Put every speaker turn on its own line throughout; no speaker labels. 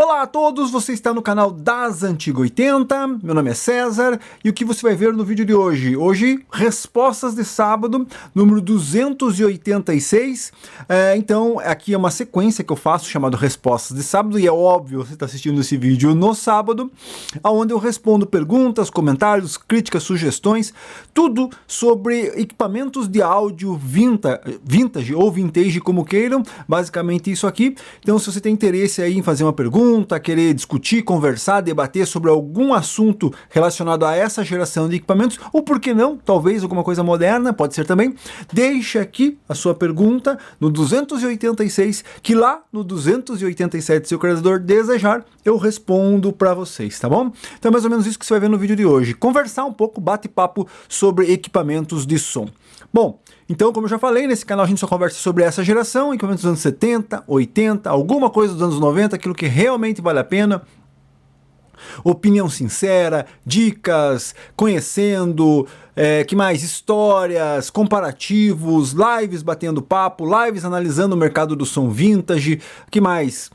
Olá a todos, você está no canal das Antiga 80, meu nome é César e o que você vai ver no vídeo de hoje? Hoje, respostas de sábado, número 286, então aqui é uma sequência que eu faço chamado Respostas de Sábado e é óbvio você está assistindo esse vídeo no sábado, onde eu respondo perguntas, comentários, críticas, sugestões, tudo sobre equipamentos de áudio vintage ou vintage como queiram, basicamente isso aqui. Então se você tem interesse aí em fazer uma pergunta, querer discutir, conversar, debater sobre algum assunto relacionado a essa geração de equipamentos, ou por que não, talvez alguma coisa moderna, pode ser também, deixa aqui a sua pergunta no 286, que lá no 287, se o criador desejar, eu respondo para vocês, tá bom? Então é mais ou menos isso que você vai ver no vídeo de hoje, conversar um pouco, bate-papo sobre equipamentos de som. Bom, então como eu já falei, nesse canal a gente só conversa sobre essa geração, equipamentos dos anos 70, 80, alguma coisa dos anos 90, aquilo que realmente vale a pena, opinião sincera, dicas, conhecendo, que mais? Histórias, comparativos, lives batendo papo, lives analisando o mercado do som vintage, que mais?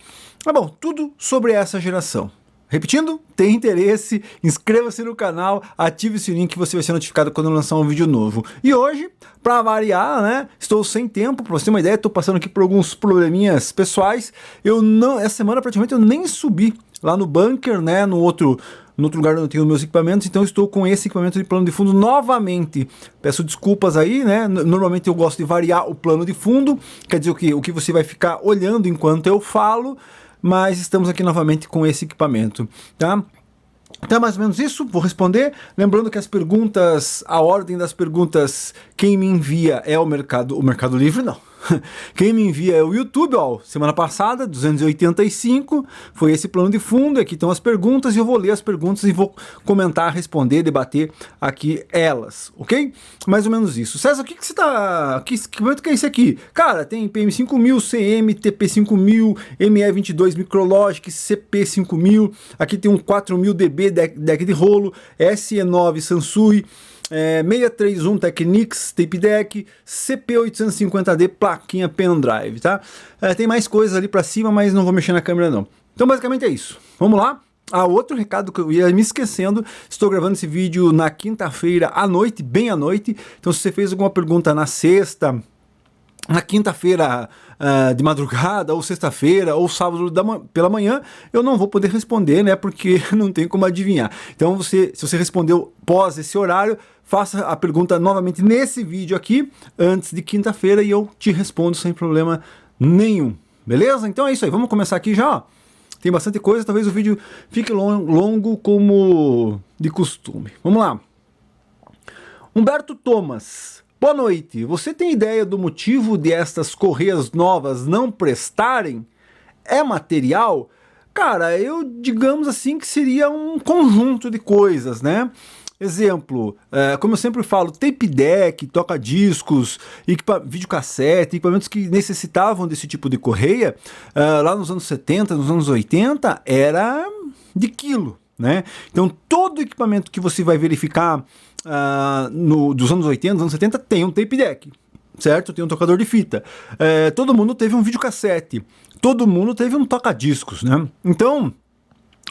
Bom, tudo sobre essa geração. Repetindo, tem interesse, inscreva-se no canal, ative o sininho que você vai ser notificado quando eu lançar um vídeo novo. E hoje, para variar, né, estou sem tempo, para você ter uma ideia, estou passando aqui por alguns probleminhas pessoais. Essa semana praticamente eu nem subi lá no bunker, né, no outro lugar onde eu tenho meus equipamentos, então estou com esse equipamento de plano de fundo novamente. Peço desculpas aí, né, normalmente eu gosto de variar o plano de fundo, quer dizer o que você vai ficar olhando enquanto eu falo, mas estamos aqui novamente com esse equipamento, tá? Então é mais ou menos isso, vou responder, lembrando que as perguntas, a ordem das perguntas, quem me envia é o Mercado Livre não. Quem me envia é o YouTube, ó, semana passada, 285, foi esse plano de fundo, aqui estão as perguntas e eu vou ler as perguntas e vou comentar, responder, debater aqui elas, ok? Mais ou menos isso. César, o que você tá... Que equipamento que é esse aqui? Cara, tem PM5000, CM, TP5000, ME22 Micrologic, CP5000, aqui tem um 4000 dB deck de rolo, SE9 Sansui, 631 Technics, tape deck, CP850D, plaquinha pendrive, tá? Tem mais coisas ali pra cima, mas não vou mexer na câmera não. Então basicamente é isso. Vamos lá? Outro recado que eu ia me esquecendo, estou gravando esse vídeo na quinta-feira à noite, bem à noite. Então se você fez alguma pergunta na sexta, na quinta-feira de madrugada, ou sexta-feira, ou sábado pela manhã, eu não vou poder responder, né, porque não tem como adivinhar. Então se você respondeu pós esse horário, faça a pergunta novamente nesse vídeo aqui, antes de quinta-feira, e eu te respondo sem problema nenhum. Beleza? Então é isso aí, vamos começar aqui já, ó. Tem bastante coisa, talvez o vídeo fique longo como de costume. Vamos lá. Humberto Thomas. Boa noite, você tem ideia do motivo de estas correias novas não prestarem? É material? Cara, digamos assim que seria um conjunto de coisas, né? Exemplo, como eu sempre falo, tape deck, toca-discos, videocassete, equipamentos que necessitavam desse tipo de correia, lá nos anos 70, nos anos 80, era de quilo, né? Então todo equipamento que você vai verificar dos anos 80, dos anos 70, tem um tape deck, certo? Tem um tocador de fita. Todo mundo teve um videocassete, todo mundo teve um toca-discos, né? Então,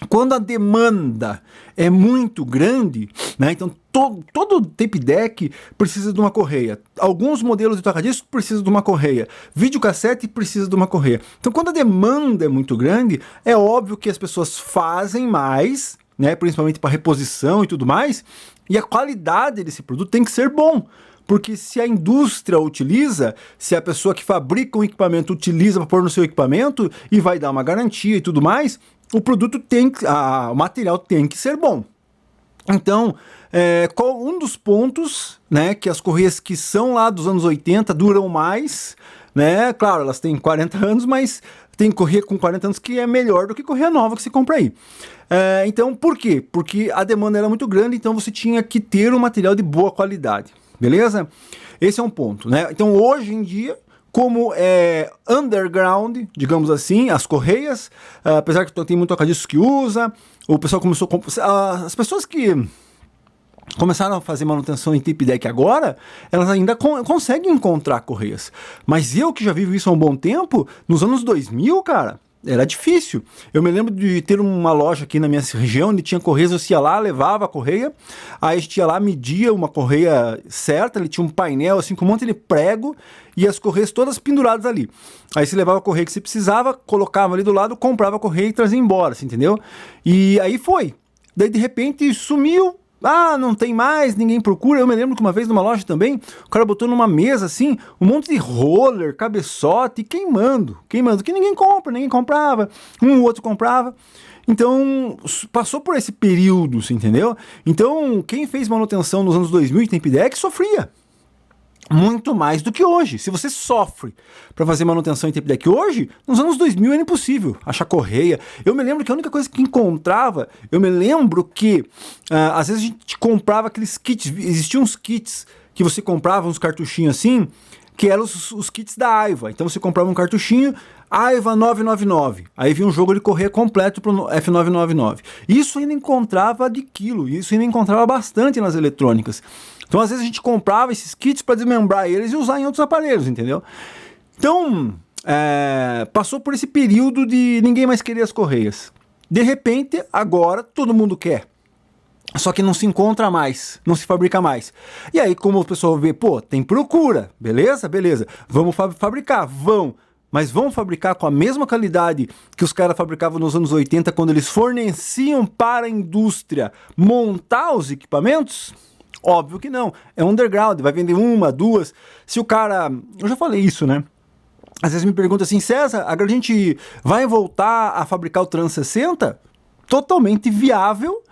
quando a demanda é muito grande, né? Então todo tape deck precisa de uma correia. Alguns modelos de toca-discos precisam de uma correia. Videocassete precisa de uma correia. Então quando a demanda é muito grande, é óbvio que as pessoas fazem mais, né? Principalmente para reposição e tudo mais, e a qualidade desse produto tem que ser bom. Porque se a indústria utiliza, se a pessoa que fabrica um equipamento utiliza para pôr no seu equipamento e vai dar uma garantia e tudo mais, o produto o material tem que ser bom. Então, um dos pontos, né, que as correias que são lá dos anos 80 duram mais, né? Claro, elas têm 40 anos, mas tem correia com 40 anos que é melhor do que correia nova que você compra aí. Então, por quê? Porque a demanda era muito grande, então você tinha que ter um material de boa qualidade. Beleza? Esse é um ponto, né? Então hoje em dia, como é underground, digamos assim, as correias, apesar que tem muito toca-discos que usa, o pessoal começou as pessoas que começaram a fazer manutenção em tape deck agora, elas ainda conseguem encontrar correias. Mas eu que já vivo isso há um bom tempo, nos anos 2000, cara, Era difícil. Eu me lembro de ter uma loja aqui na minha região onde tinha correias, você ia lá, levava a correia, aí a gente ia lá, media uma correia certa, ele tinha um painel assim com um monte de prego e as correias todas penduradas ali. Aí você levava a correia que você precisava, colocava ali do lado, comprava a correia e trazia embora, assim, entendeu? E aí foi. Daí de repente sumiu. Ah, não tem mais, ninguém procura. Eu me lembro que uma vez numa loja também, o cara botou numa mesa assim, um monte de roller, cabeçote, queimando, que ninguém compra, ninguém comprava, um ou outro comprava. Então, passou por esse período, você entendeu? Então, quem fez manutenção nos anos 2000 de tempo ideia é que sofria. Muito mais do que hoje. Se você sofre para fazer manutenção em tape deck hoje, nos anos 2000 era impossível achar correia. Eu me lembro que a única coisa que encontrava, às vezes a gente comprava aqueles kits, existiam uns kits que você comprava, uns cartuchinhos assim, que eram os kits da Aiva. Então você comprava um cartuchinho, Aiva 999, aí vinha um jogo de correia completo para o F999. Isso ainda encontrava de quilo, isso ainda encontrava bastante nas eletrônicas. Então, às vezes, a gente comprava esses kits para desmembrar eles e usar em outros aparelhos, entendeu? Então, passou por esse período de ninguém mais querer as correias. De repente, agora, todo mundo quer. Só que não se encontra mais, não se fabrica mais. E aí, como o pessoal vê, pô, tem procura, beleza? Beleza. Vamos fabricar, vão. Mas vão fabricar com a mesma qualidade que os caras fabricavam nos anos 80, quando eles forneciam para a indústria montar os equipamentos? Óbvio que não, é underground, vai vender uma, duas. Se o cara, eu já falei isso, né? Às vezes me pergunta assim, César, agora a gente vai voltar a fabricar o Trans 60? Totalmente viável,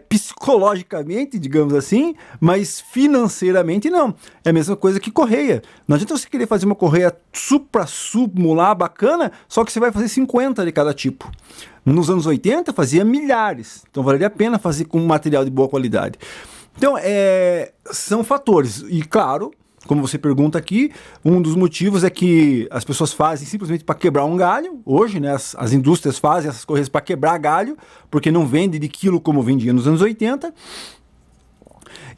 psicologicamente, digamos assim, mas financeiramente não. É a mesma coisa que correia. Não adianta você querer fazer uma correia supra-sumo lá, bacana, só que você vai fazer 50 de cada tipo. Nos anos 80 fazia milhares, então valeria a pena fazer com material de boa qualidade. Então, são fatores. E, claro, como você pergunta aqui, um dos motivos é que as pessoas fazem simplesmente para quebrar um galho. Hoje, né, as indústrias fazem essas correias para quebrar galho, porque não vende de quilo como vendia nos anos 80.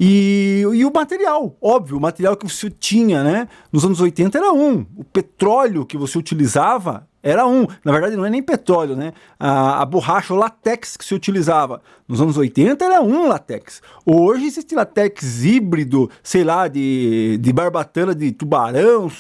E o material, óbvio, o material que você tinha, né, nos anos 80 era um. O petróleo que você utilizava era um. Na verdade, não é nem petróleo, né? A borracha, o látex que se utilizava nos anos 80 era um látex. Hoje existe látex híbrido, sei lá, de barbatana de tubarão.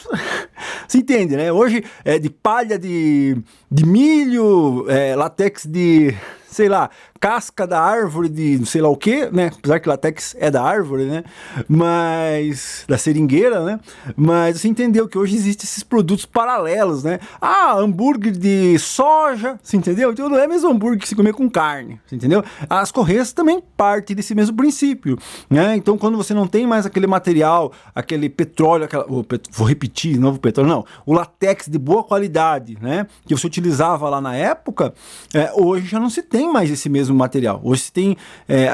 Você entende, né? Hoje é de palha de milho, látex de, sei lá, casca da árvore de sei lá o que, né? Apesar que látex é da árvore, né? Mas da seringueira, né? Mas você entendeu que hoje existem esses produtos paralelos, né? Ah, hambúrguer de soja, você entendeu? Então não é mesmo hambúrguer que se comer com carne, você entendeu? As correias também partem desse mesmo princípio, né? Então quando você não tem mais aquele material, aquele petróleo, vou repetir, novo petróleo, não, o látex de boa qualidade, né? Que você utilizava lá na época, hoje já não se tem mais esse mesmo material. Hoje se tem,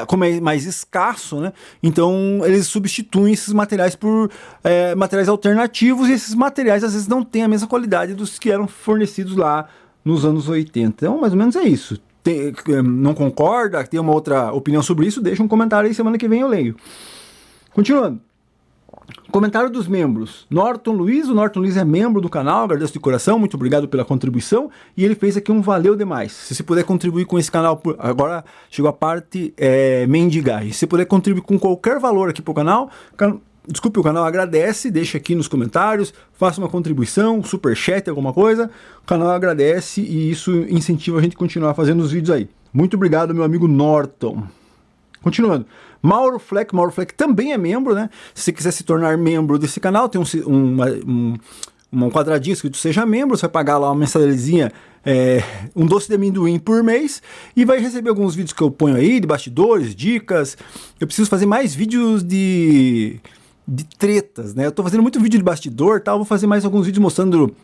como é mais escasso, né? Então eles substituem esses materiais por materiais alternativos, e esses materiais às vezes não têm a mesma qualidade dos que eram fornecidos lá nos anos 80. Então, mais ou menos é isso. Não concorda? Tem uma outra opinião sobre isso? Deixa um comentário aí, semana que vem eu leio. Continuando. Comentário dos membros. Norton Luiz, o Norton Luiz é membro do canal, agradeço de coração, muito obrigado pela contribuição, e ele fez aqui um valeu demais. Se você puder contribuir com esse canal, agora chegou a parte mendigar, se você puder contribuir com qualquer valor aqui pro canal, desculpe, o canal agradece, deixa aqui nos comentários, faça uma contribuição, superchat, alguma coisa, o canal agradece e isso incentiva a gente a continuar fazendo os vídeos aí. Muito obrigado, meu amigo Norton. Continuando, Mauro Fleck também é membro, né? Se você quiser se tornar membro desse canal, tem um quadradinho escrito seja membro, você vai pagar lá uma mensalidadezinha, um doce de amendoim por mês, e vai receber alguns vídeos que eu ponho aí, de bastidores, dicas. Eu preciso fazer mais vídeos de tretas, né? Eu tô fazendo muito vídeo de bastidor, tal, vou fazer mais alguns vídeos mostrando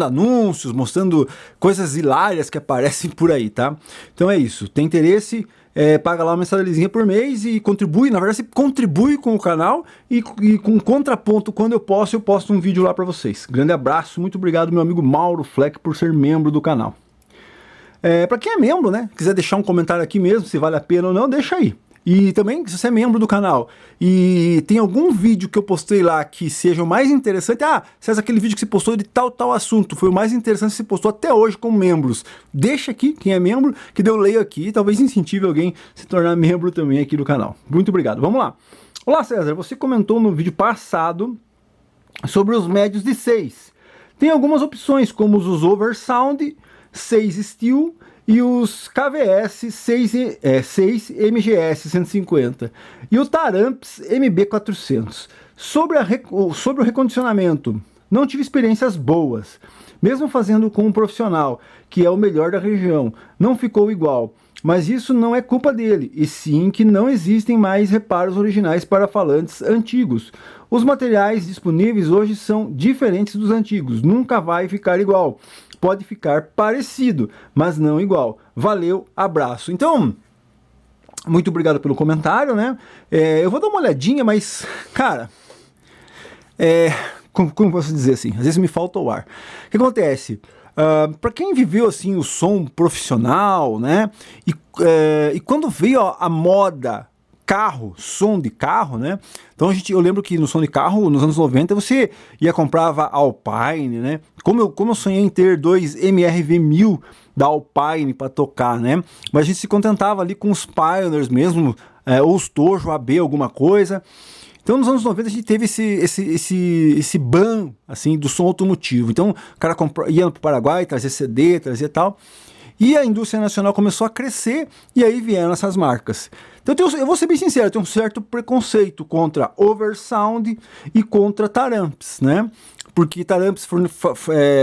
anúncios, mostrando coisas hilárias que aparecem por aí, tá? Então é isso, tem interesse, paga lá uma mensalidadezinha por mês e contribui, na verdade você contribui com o canal e com contraponto, quando eu posto um vídeo lá para vocês. Grande abraço, muito obrigado meu amigo Mauro Fleck por ser membro do canal. Para quem é membro, né, quiser deixar um comentário aqui mesmo, se vale a pena ou não, deixa aí. E também, se você é membro do canal e tem algum vídeo que eu postei lá que seja o mais interessante, César, aquele vídeo que você postou de tal assunto foi o mais interessante que você postou até hoje com membros, deixa aqui, quem é membro, que eu leio aqui, talvez incentive alguém a se tornar membro também aqui do canal. Muito obrigado, vamos lá. Olá César, você comentou no vídeo passado sobre os médios de 6. Tem algumas opções, como os Oversound 6 Steel e os KVS 6 MGS 150 e o Taramps MB 400. Sobre o recondicionamento, não tive experiências boas, mesmo fazendo com um profissional, que é o melhor da região, não ficou igual. Mas isso não é culpa dele, e sim que não existem mais reparos originais para falantes antigos. Os materiais disponíveis hoje são diferentes dos antigos, nunca vai ficar igual. Pode ficar parecido, mas não igual. Valeu, abraço. Então, muito obrigado pelo comentário, né? Eu vou dar uma olhadinha, mas, cara, como posso dizer assim? Às vezes me falta o ar. O que acontece? Para quem viveu assim o som profissional, né? E quando veio a moda som de carro, né? Então eu lembro que no som de carro, nos anos 90, você comprava Alpine, né? Como eu sonhei em ter dois MRV-1000 da Alpine para tocar, né? Mas a gente se contentava ali com os Pioneers mesmo, ou os Tojo AB, alguma coisa. Então nos anos 90 a gente teve esse ban assim, do som automotivo. Então o cara ia para o Paraguai, trazia CD, trazia tal. E a indústria nacional começou a crescer e aí vieram essas marcas. Então eu vou ser bem sincero, eu tenho um certo preconceito contra Oversound e contra Taramps, né? Porque Taramps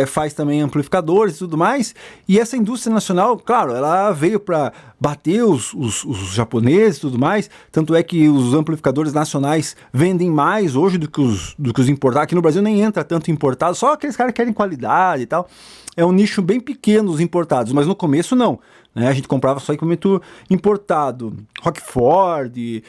faz também amplificadores e tudo mais, e essa indústria nacional, claro, ela veio para bater os japoneses e tudo mais, tanto é que os amplificadores nacionais vendem mais hoje do que os importados. Aqui no Brasil nem entra tanto importado, só aqueles caras que querem qualidade e tal. É um nicho bem pequeno os importados, mas no começo não, né? A gente comprava só equipamento importado, Rockford,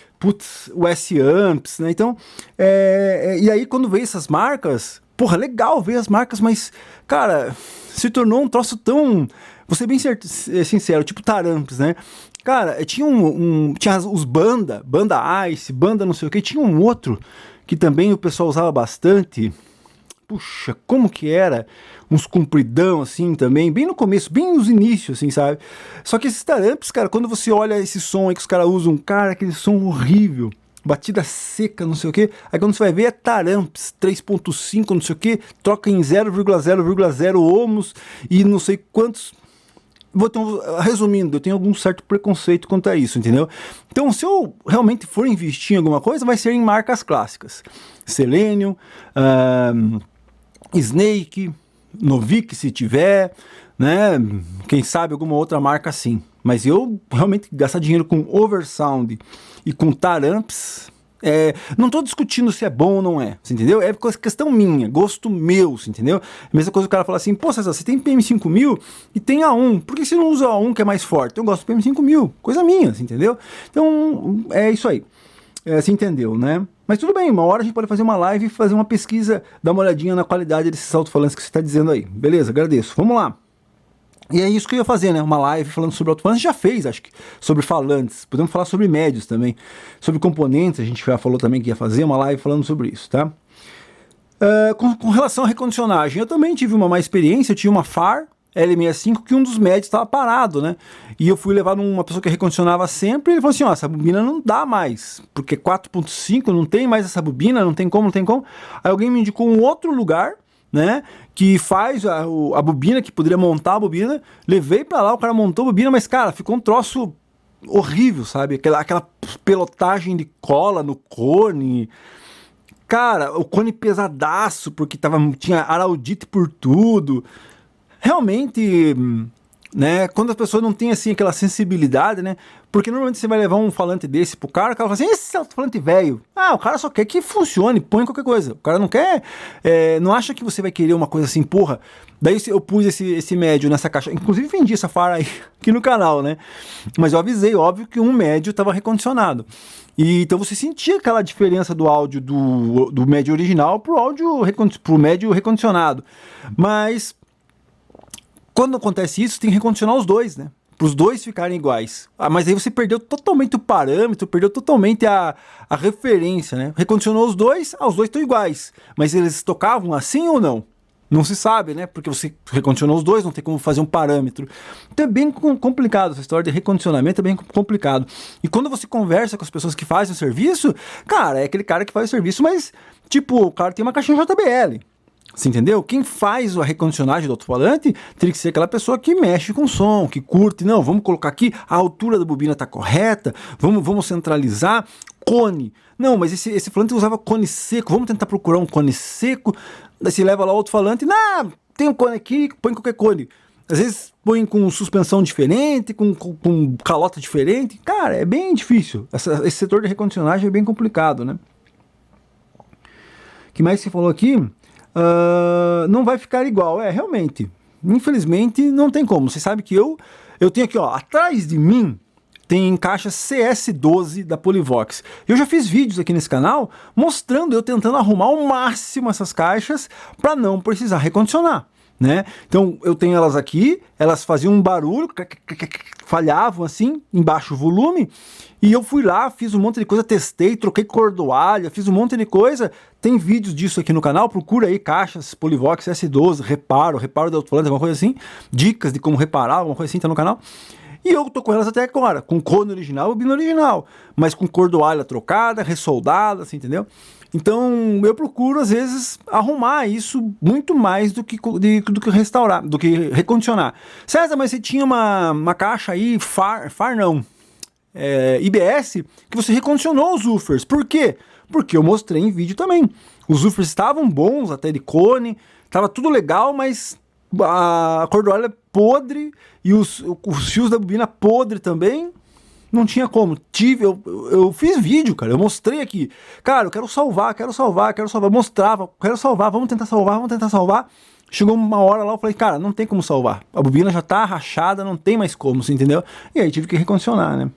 US Amps, né? Então, e aí quando veio essas marcas, porra, legal ver as marcas, mas, cara, se tornou um troço tão, vou ser bem sincero, tipo Taramps, né? Cara, tinha tinha os Banda Ice, Banda não sei o que, tinha um outro que também o pessoal usava bastante. Puxa, como que era? Uns compridão, assim, também, bem no começo, bem nos inícios, assim, sabe? Só que esses Taramps, cara, quando você olha esse som aí que os caras usam, cara, aquele som horrível, batida seca, não sei o que, aí quando você vai ver é Taramps 3.5, não sei o que, troca em 0,0,0 ohms e não sei quantos. Resumindo, eu tenho algum certo preconceito quanto a isso, entendeu? Então, se eu realmente for investir em alguma coisa, vai ser em marcas clássicas. Selenium, Snake, Novik se tiver, né? Quem sabe alguma outra marca assim. Mas eu realmente gastar dinheiro com Oversound e com Taramps, não estou discutindo se é bom ou não é, você entendeu? É questão minha, gosto meu, você entendeu? A mesma coisa o cara fala assim, pô César, você tem PM5000 e tem A1, por que você não usa a A1 que é mais forte? Eu gosto do PM5000, coisa minha, você entendeu? Então é isso aí, você entendeu, né? Mas tudo bem, uma hora a gente pode fazer uma live e fazer uma pesquisa, dar uma olhadinha na qualidade desses alto-falantes que você está dizendo aí. Beleza, agradeço. Vamos lá. E é isso que eu ia fazer, né? Uma live falando sobre alto-falantes. Já fez, acho que, sobre falantes. Podemos falar sobre médios também. Sobre componentes, a gente já falou também que ia fazer uma live falando sobre isso, tá? Com relação à recondicionagem, eu também tive uma má experiência. Eu tinha uma FAR L65 que um dos médios estava parado, né? E eu fui levar numa pessoa que recondicionava sempre e ele falou assim, ó, essa bobina não dá mais, porque 4.5 não tem mais essa bobina, não tem como. Aí alguém me indicou um outro lugar, né, que faz a bobina, que poderia montar a bobina, levei pra lá, o cara montou a bobina, mas cara, ficou um troço horrível, sabe? Aquela pelotagem de cola no cone. Cara, o cone pesadaço, porque tinha araldite por tudo. Realmente, né, quando a pessoa não tem assim aquela sensibilidade, né, porque normalmente você vai levar um falante desse pro cara, o cara fala assim, esse alto-falante velho, o cara só quer que funcione, põe qualquer coisa, o cara não quer, não acha que você vai querer uma coisa assim, porra. Daí eu pus esse médio nessa caixa, inclusive vendi essa FAR aí aqui no canal, né, mas eu avisei, óbvio, que um médio estava recondicionado. E então você sentia aquela diferença do áudio do médio original pro médio recondicionado, mas quando acontece isso, tem que recondicionar os dois, né? para os dois ficarem iguais. Mas aí você perdeu totalmente o parâmetro, perdeu totalmente a referência, né? Recondicionou os dois estão iguais. Mas eles tocavam assim ou não? Não se sabe, né? Porque você recondicionou os dois, não tem como fazer um parâmetro. Então é bem complicado, essa história de recondicionamento é bem complicado. E quando você conversa com as pessoas que fazem o serviço, cara, é aquele cara que faz o serviço, mas, tipo, o cara tem uma caixinha JBL. Você entendeu? Quem faz a recondicionagem do alto-falante teria que ser aquela pessoa que mexe com som, que curte. Não, vamos colocar aqui, a altura da bobina está correta, vamos centralizar. Cone. Não, mas esse falante usava cone seco, vamos tentar procurar um cone seco. Daí você leva lá o alto-falante, tem um cone aqui, põe qualquer cone. Às vezes põe com suspensão diferente, com calota diferente. Cara, é bem difícil. Esse setor de recondicionagem é bem complicado, né? O que mais você falou aqui? Não vai ficar igual. Realmente. Infelizmente, não tem como. Você sabe que eu tenho aqui, ó, atrás de mim, tem caixas CS12 da Polivox. Eu já fiz vídeos aqui nesse canal mostrando eu tentando arrumar ao máximo essas caixas para não precisar recondicionar, né? Então eu tenho elas aqui, elas faziam um barulho, falhavam assim, em baixo volume, e eu fui lá, fiz um monte de coisa, testei, troquei cordoalha, fiz um monte de coisa. Tem vídeos disso aqui no canal, procura aí caixas Polivox CS12, reparo de alto-falante, alguma coisa assim, dicas de como reparar, alguma coisa assim, tá no canal. E eu tô com elas até agora, com cone original e bobina original, mas com cordoalha trocada, ressoldada, assim, entendeu? Então eu procuro às vezes arrumar isso muito mais do que restaurar, do que recondicionar. César, mas você tinha uma caixa aí, IBS, que você recondicionou os woofers. Por quê? Porque eu mostrei em vídeo também. Os woofers estavam bons, até de cone, tava tudo legal, mas a cordoalha podre e os fios da bobina podre também, não tinha como. Eu fiz vídeo, cara, eu mostrei aqui, cara, eu quero salvar, mostrava, quero salvar, vamos tentar salvar. Chegou uma hora lá, eu falei, cara, não tem como salvar, a bobina já tá rachada, não tem mais como, você entendeu? E aí tive que recondicionar, né?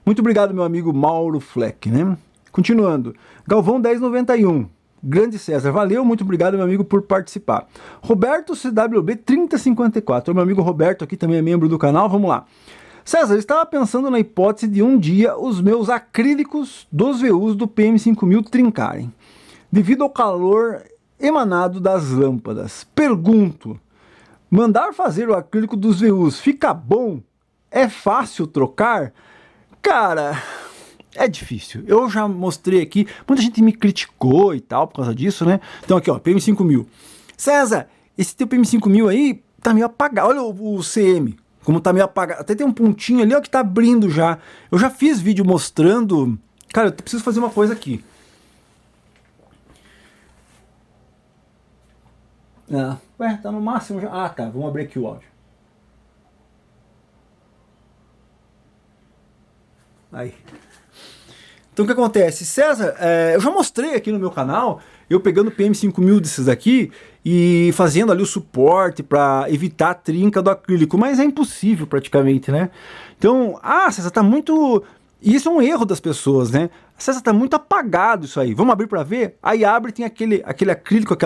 Muito obrigado, meu amigo Mauro Fleck, né? Continuando, Galvão 1091. Grande César, valeu, muito obrigado, meu amigo, por participar. Roberto CWB 3054, meu amigo Roberto aqui também é membro do canal, vamos lá. César, eu estava pensando na hipótese de um dia os meus acrílicos dos VUs do PM5000 trincarem, devido ao calor emanado das lâmpadas. Pergunto, mandar fazer o acrílico dos VUs fica bom? É fácil trocar? Cara, é difícil. Eu já mostrei aqui, muita gente me criticou e tal por causa disso, né? Então aqui, ó, PM5000. César, esse teu PM5000 aí tá meio apagado. Olha o CM, como tá meio apagado. Até tem um pontinho ali, ó, que tá abrindo já. Eu já fiz vídeo mostrando. Cara, eu preciso fazer uma coisa aqui. Ué, tá no máximo já. Ah, tá. Vamos abrir aqui o áudio. Aí. Então o que acontece? César, eu já mostrei aqui no meu canal, eu pegando o PM5000 desses aqui e fazendo ali o suporte para evitar a trinca do acrílico, mas é impossível praticamente, né? Então, César, tá muito... Isso é um erro das pessoas, né? César, tá muito apagado isso aí, vamos abrir para ver? Aí abre, tem aquele acrílico,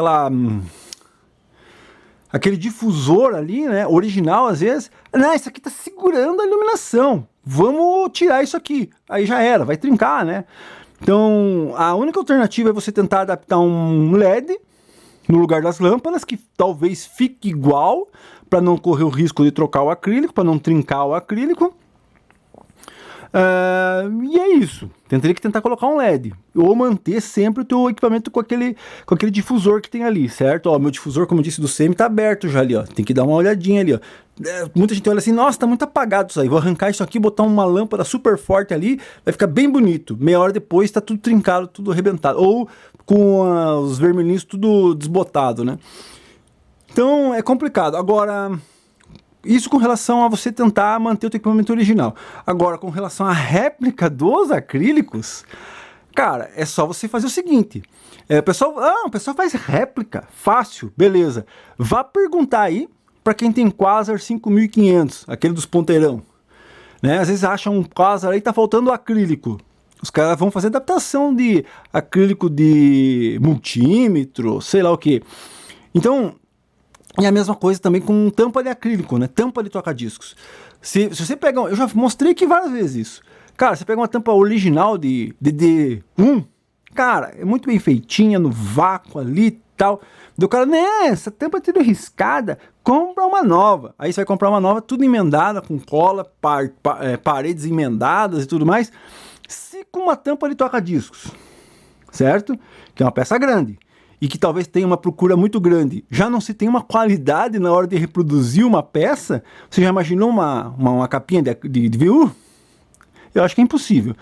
aquele difusor ali, né, original às vezes. Não, isso aqui tá segurando a iluminação. Vamos tirar isso aqui. Aí já era, vai trincar, né? Então, a única alternativa é você tentar adaptar um LED no lugar das lâmpadas, que talvez fique igual, para não correr o risco de trocar o acrílico, para não trincar o acrílico. E é isso. Teria que tentar colocar um LED ou manter sempre o teu equipamento com aquele difusor que tem ali, certo? Ó, meu difusor, como eu disse, do CM tá aberto já ali, ó. Tem que dar uma olhadinha ali, ó. Muita gente olha assim, nossa, tá muito apagado isso aí. Vou arrancar isso aqui, botar uma lâmpada super forte ali, vai ficar bem bonito. Meia hora depois tá tudo trincado, tudo arrebentado. Ou com os vermelhinhos tudo desbotado, né? Então é complicado. Agora... Isso com relação a você tentar manter o teu equipamento original. Agora, com relação à réplica dos acrílicos, cara, é só você fazer o seguinte. O pessoal faz réplica, fácil, beleza. Vá perguntar aí para quem tem Quasar 5500, aquele dos ponteirão. Né? Às vezes acham um Quasar aí, tá faltando acrílico. Os caras vão fazer adaptação de acrílico de multímetro, sei lá o que. Então... E a mesma coisa também com tampa de acrílico, né? Tampa de toca-discos. Se você pegar, eu já mostrei aqui várias vezes isso. Cara, você pega uma tampa original de DD1, cara, é muito bem feitinha, no vácuo ali e tal. Do cara, né, essa tampa é tudo riscada, compra uma nova. Aí você vai comprar uma nova, tudo emendada, com cola, paredes emendadas e tudo mais. Se com uma tampa de toca-discos, certo? Que é uma peça grande. E que talvez tenha uma procura muito grande, já não se tem uma qualidade na hora de reproduzir uma peça. Você já imaginou uma capinha de VU? Eu acho que é impossível,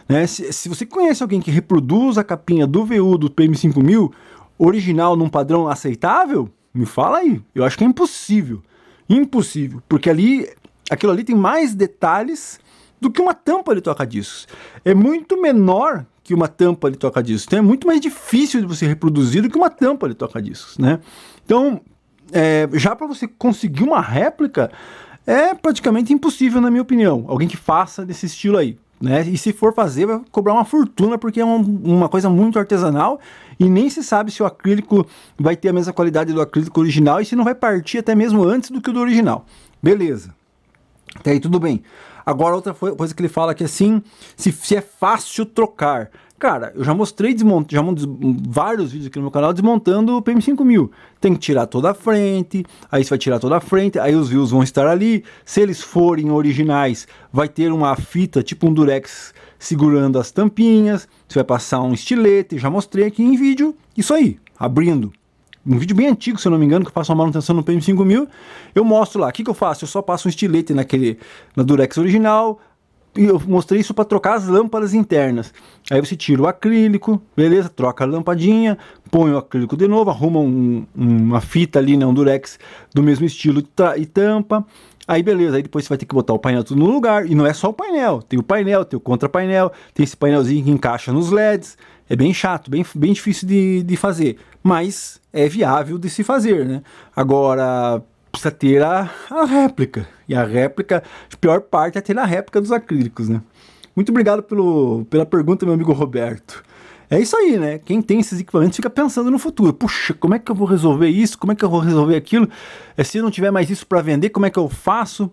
né? Se você conhece alguém que reproduz a capinha do VU do PM5000 original num padrão aceitável, me fala aí. Eu acho que é impossível. Impossível, porque aquilo ali tem mais detalhes do que uma tampa de toca-discos. É muito menor que uma tampa de toca-discos. Então é muito mais difícil de você reproduzir do que uma tampa de toca-discos, né? Então, já para você conseguir uma réplica, é praticamente impossível, na minha opinião. Alguém que faça desse estilo aí, né? E se for fazer, vai cobrar uma fortuna, porque é uma coisa muito artesanal e nem se sabe se o acrílico vai ter a mesma qualidade do acrílico original e se não vai partir até mesmo antes do que o do original. Beleza. Até aí tudo bem. Agora outra coisa que ele fala que assim, se é fácil trocar. Cara, eu já mostrei vários vídeos aqui no meu canal desmontando o PM5000. Tem que tirar toda a frente, aí você vai tirar toda a frente, aí os views vão estar ali. Se eles forem originais, vai ter uma fita, tipo um durex, segurando as tampinhas. Você vai passar um estilete, já mostrei aqui em vídeo, isso aí, abrindo. Um vídeo bem antigo, se eu não me engano, que eu faço uma manutenção no PM5000, eu mostro lá, o que eu faço? Eu só passo um estilete na durex original, e eu mostrei isso para trocar as lâmpadas internas. Aí você tira o acrílico, beleza, troca a lampadinha, põe o acrílico de novo, arruma uma fita ali, né, um durex do mesmo estilo e tampa. Aí beleza, aí depois você vai ter que botar o painel tudo no lugar, e não é só o painel, tem o contra-painel, tem esse painelzinho que encaixa nos LEDs, é bem chato, bem difícil de fazer, mas é viável de se fazer, né? Agora, precisa ter a réplica, e a réplica, a pior parte é ter a réplica dos acrílicos, né? Muito obrigado pela pergunta, meu amigo Roberto. É isso aí, né? Quem tem esses equipamentos fica pensando no futuro. Puxa, como é que eu vou resolver isso? Como é que eu vou resolver aquilo? Se eu não tiver mais isso para vender, como é que eu faço?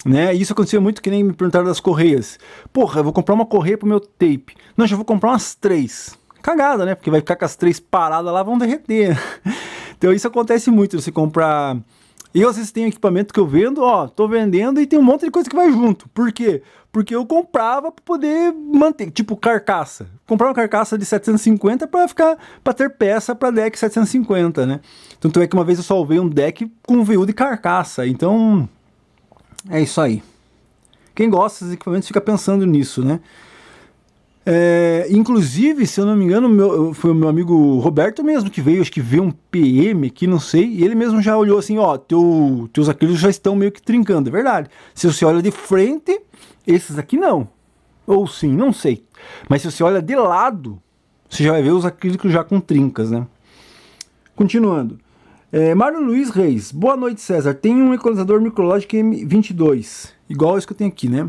Né? E isso acontecia muito, que nem me perguntaram das correias. Porra, eu vou comprar uma correia pro meu tape. Não, já vou comprar umas 3. Cagada, né? Porque vai ficar com as 3 paradas lá, vão derreter. Então isso acontece muito, você comprar... Eu às vezes tenho equipamento que eu vendo, tô vendendo e tem um monte de coisa que vai junto. Por quê? Porque eu comprava para poder manter, tipo carcaça. Comprar uma carcaça de 750 para ter peça para deck 750, né? Tanto é que uma vez eu salvei um deck com VU de carcaça. Então, é isso aí. Quem gosta desses equipamentos fica pensando nisso, né? Inclusive, se eu não me engano, foi o meu amigo Roberto mesmo que veio, acho que veio um PM aqui, não sei, e ele mesmo já olhou assim, teus acrílicos já estão meio que trincando, é verdade. Se você olha de frente, esses aqui não. Ou sim, não sei. Mas se você olha de lado, você já vai ver os acrílicos já com trincas, né? Continuando. Mário Luiz Reis, boa noite, César. Tem um equalizador Micrologic M22, igual esse que eu tenho aqui, né?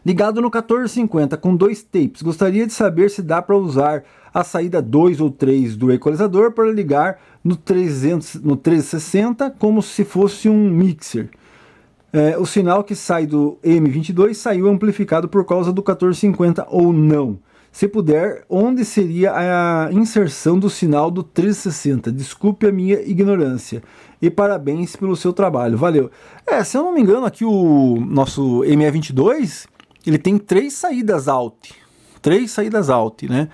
Ligado no 1450 com 2 tapes. Gostaria de saber se dá para usar a saída 2 ou 3 do equalizador para ligar no 1360 como se fosse um mixer. O sinal que sai do M22 saiu amplificado por causa do 1450 ou não? Se puder, onde seria a inserção do sinal do 1360? Desculpe a minha ignorância. E parabéns pelo seu trabalho. Valeu. Se eu não me engano, aqui o nosso ME22... ele tem 3 saídas out. 3 saídas out, né?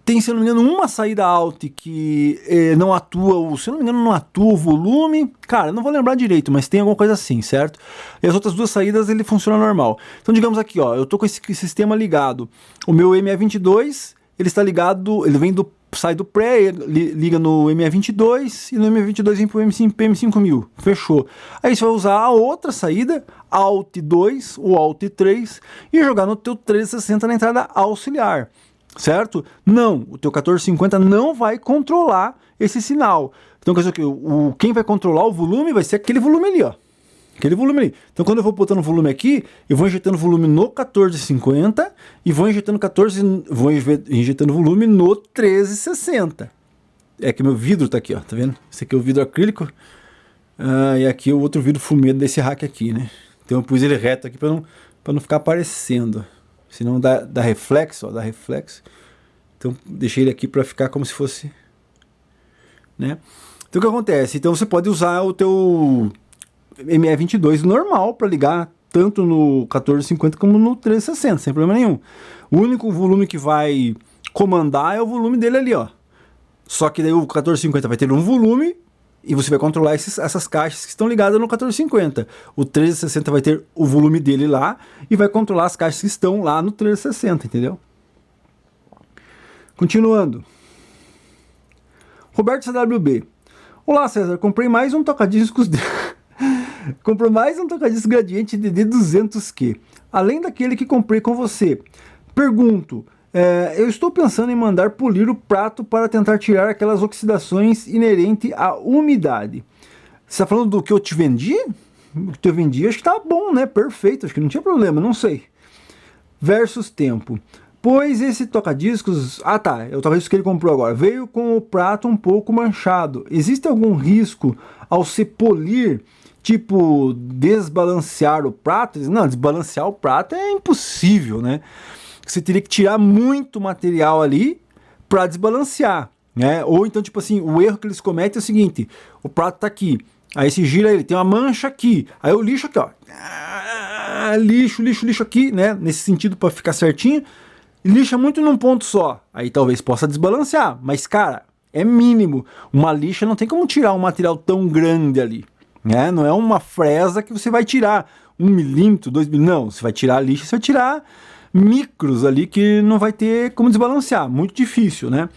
Tem, se eu não me engano, uma saída out que não atua, se eu não me engano, não atua o volume. Cara, não vou lembrar direito, mas tem alguma coisa assim, certo? E as outras 2 saídas, ele funciona normal. Então, digamos aqui, eu tô com esse sistema ligado. O meu ME22, ele está ligado, ele sai do pré, liga no ME22 e no ME22 vem pro PM5000. Fechou. Aí você vai usar a outra saída, Alt 2 ou Alt 3, e jogar no teu 1360 na entrada auxiliar. Certo? Não, o teu 1450 não vai controlar esse sinal. Então, quer dizer que quem vai controlar o volume vai ser aquele volume ali, aquele volume ali. Então, quando eu vou botando volume aqui, eu vou injetando volume no 1450 e vou injetando volume no 1360. É que meu vidro tá aqui, ó, tá vendo? Esse aqui é o vidro acrílico. E aqui o outro vidro fumê desse rack aqui, né? Então eu pus ele reto aqui pra não ficar aparecendo. Senão dá reflexo, ó, dá reflexo. Então deixei ele aqui pra ficar como se fosse, né? Então o que acontece? Então você pode usar o teu ME22 normal para ligar tanto no 1450 como no 1360, sem problema nenhum. O único volume que vai comandar é o volume dele ali, ó. Só que daí o 1450 vai ter um volume e você vai controlar essas caixas que estão ligadas no 1450. O 1360 vai ter o volume dele lá e vai controlar as caixas que estão lá no 1360, entendeu? Continuando. Roberto CWB. Olá, César, comprei mais um tocadiscos comprei mais um tocadiscos Gradiente DD200Q, além daquele que comprei com você. Pergunto, eu estou pensando em mandar polir o prato para tentar tirar aquelas oxidações inerentes à umidade. Você está falando do que eu te vendi? O que eu vendi acho que tá bom, né? Perfeito, acho que não tinha problema, não sei. Versus tempo. Pois esse toca-discos... Ah tá, é o toca-discos que ele comprou agora. Veio com o prato um pouco manchado. Existe algum risco ao se polir, tipo, desbalancear o prato? Não, desbalancear o prato é impossível, né? Você teria que tirar muito material ali para desbalancear, né? Ou então, tipo assim, o erro que eles cometem é o seguinte: o prato tá aqui, aí se gira ele, tem uma mancha aqui, aí o lixo aqui, ó, lixo aqui, né? Nesse sentido, para ficar certinho, lixa muito num ponto só, aí talvez possa desbalancear, mas cara, é mínimo. Uma lixa não tem como tirar um material tão grande ali, né? Não é uma fresa que você vai tirar 1 milímetro, 2 milímetros, não, você vai tirar a lixa, você vai tirar micros ali que não vai ter como desbalancear, muito difícil, né?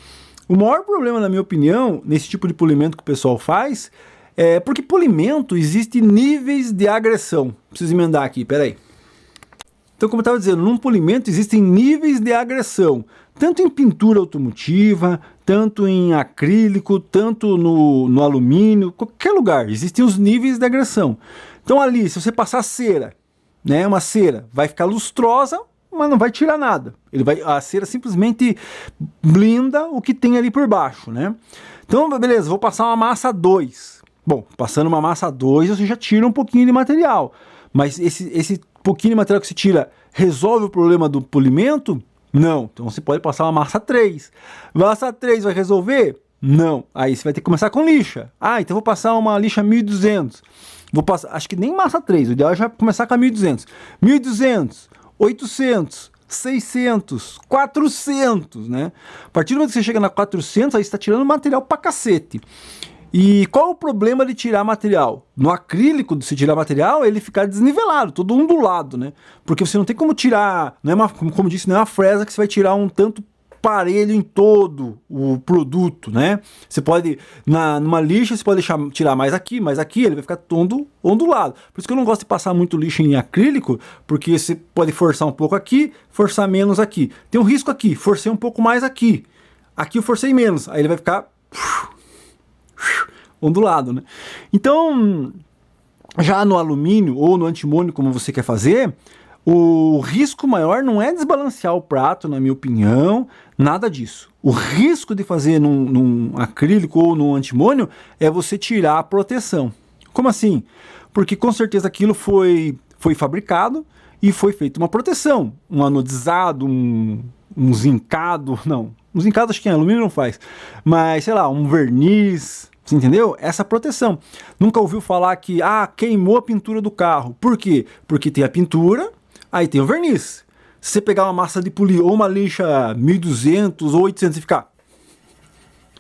O maior problema, na minha opinião, nesse tipo de polimento que o pessoal faz, é porque polimento existe níveis de agressão. Preciso emendar aqui, peraí. Então, como eu estava dizendo, num polimento existem níveis de agressão, tanto em pintura automotiva, tanto em acrílico, tanto no alumínio, qualquer lugar, existem os níveis de agressão. Então ali, se você passar cera, né, uma cera, vai ficar lustrosa, mas não vai tirar nada. A cera simplesmente blinda o que tem ali por baixo, né? Então, beleza, vou passar uma massa 2. Bom, passando uma massa 2, você já tira um pouquinho de material. Mas esse pouquinho de material que você tira resolve o problema do polimento? Não. Então você pode passar uma massa 3. Massa 3 vai resolver? Não. Aí você vai ter que começar com lixa. Ah, então vou passar uma lixa 1200. Vou passar, acho que nem massa 3, o ideal é já começar com a 1200. 1200. 800, 600, 400, né? A partir do momento que você chega na 400, aí você está tirando material pra cacete. E qual o problema de tirar material? No acrílico, de se tirar material, ele fica desnivelado, todo ondulado, né? Porque você não tem como tirar, não é uma, como disse, não é uma fresa que você vai tirar um tanto parelho em todo o produto, né? Você pode, numa lixa, você pode tirar mais aqui, ele vai ficar todo ondulado. Por isso que eu não gosto de passar muito lixo em acrílico, porque você pode forçar um pouco aqui, forçar menos aqui. Tem um risco aqui, forcei um pouco mais aqui. Aqui eu forcei menos, aí ele vai ficar ondulado, né? Então, já no alumínio ou no antimônio, como você quer fazer, o risco maior não é desbalancear o prato, na minha opinião, nada disso. O risco de fazer num acrílico ou num antimônio é você tirar a proteção. Como assim? Porque com certeza aquilo foi fabricado e foi feita uma proteção, um anodizado, um zincado, não, um zincado acho que em alumínio não faz, mas sei lá, um verniz, você entendeu? Essa proteção. Nunca ouviu falar que queimou a pintura do carro. Por quê? Porque tem a pintura, aí tem o verniz. Se você pegar uma massa de polir ou uma lixa 1200 ou 800 e ficar...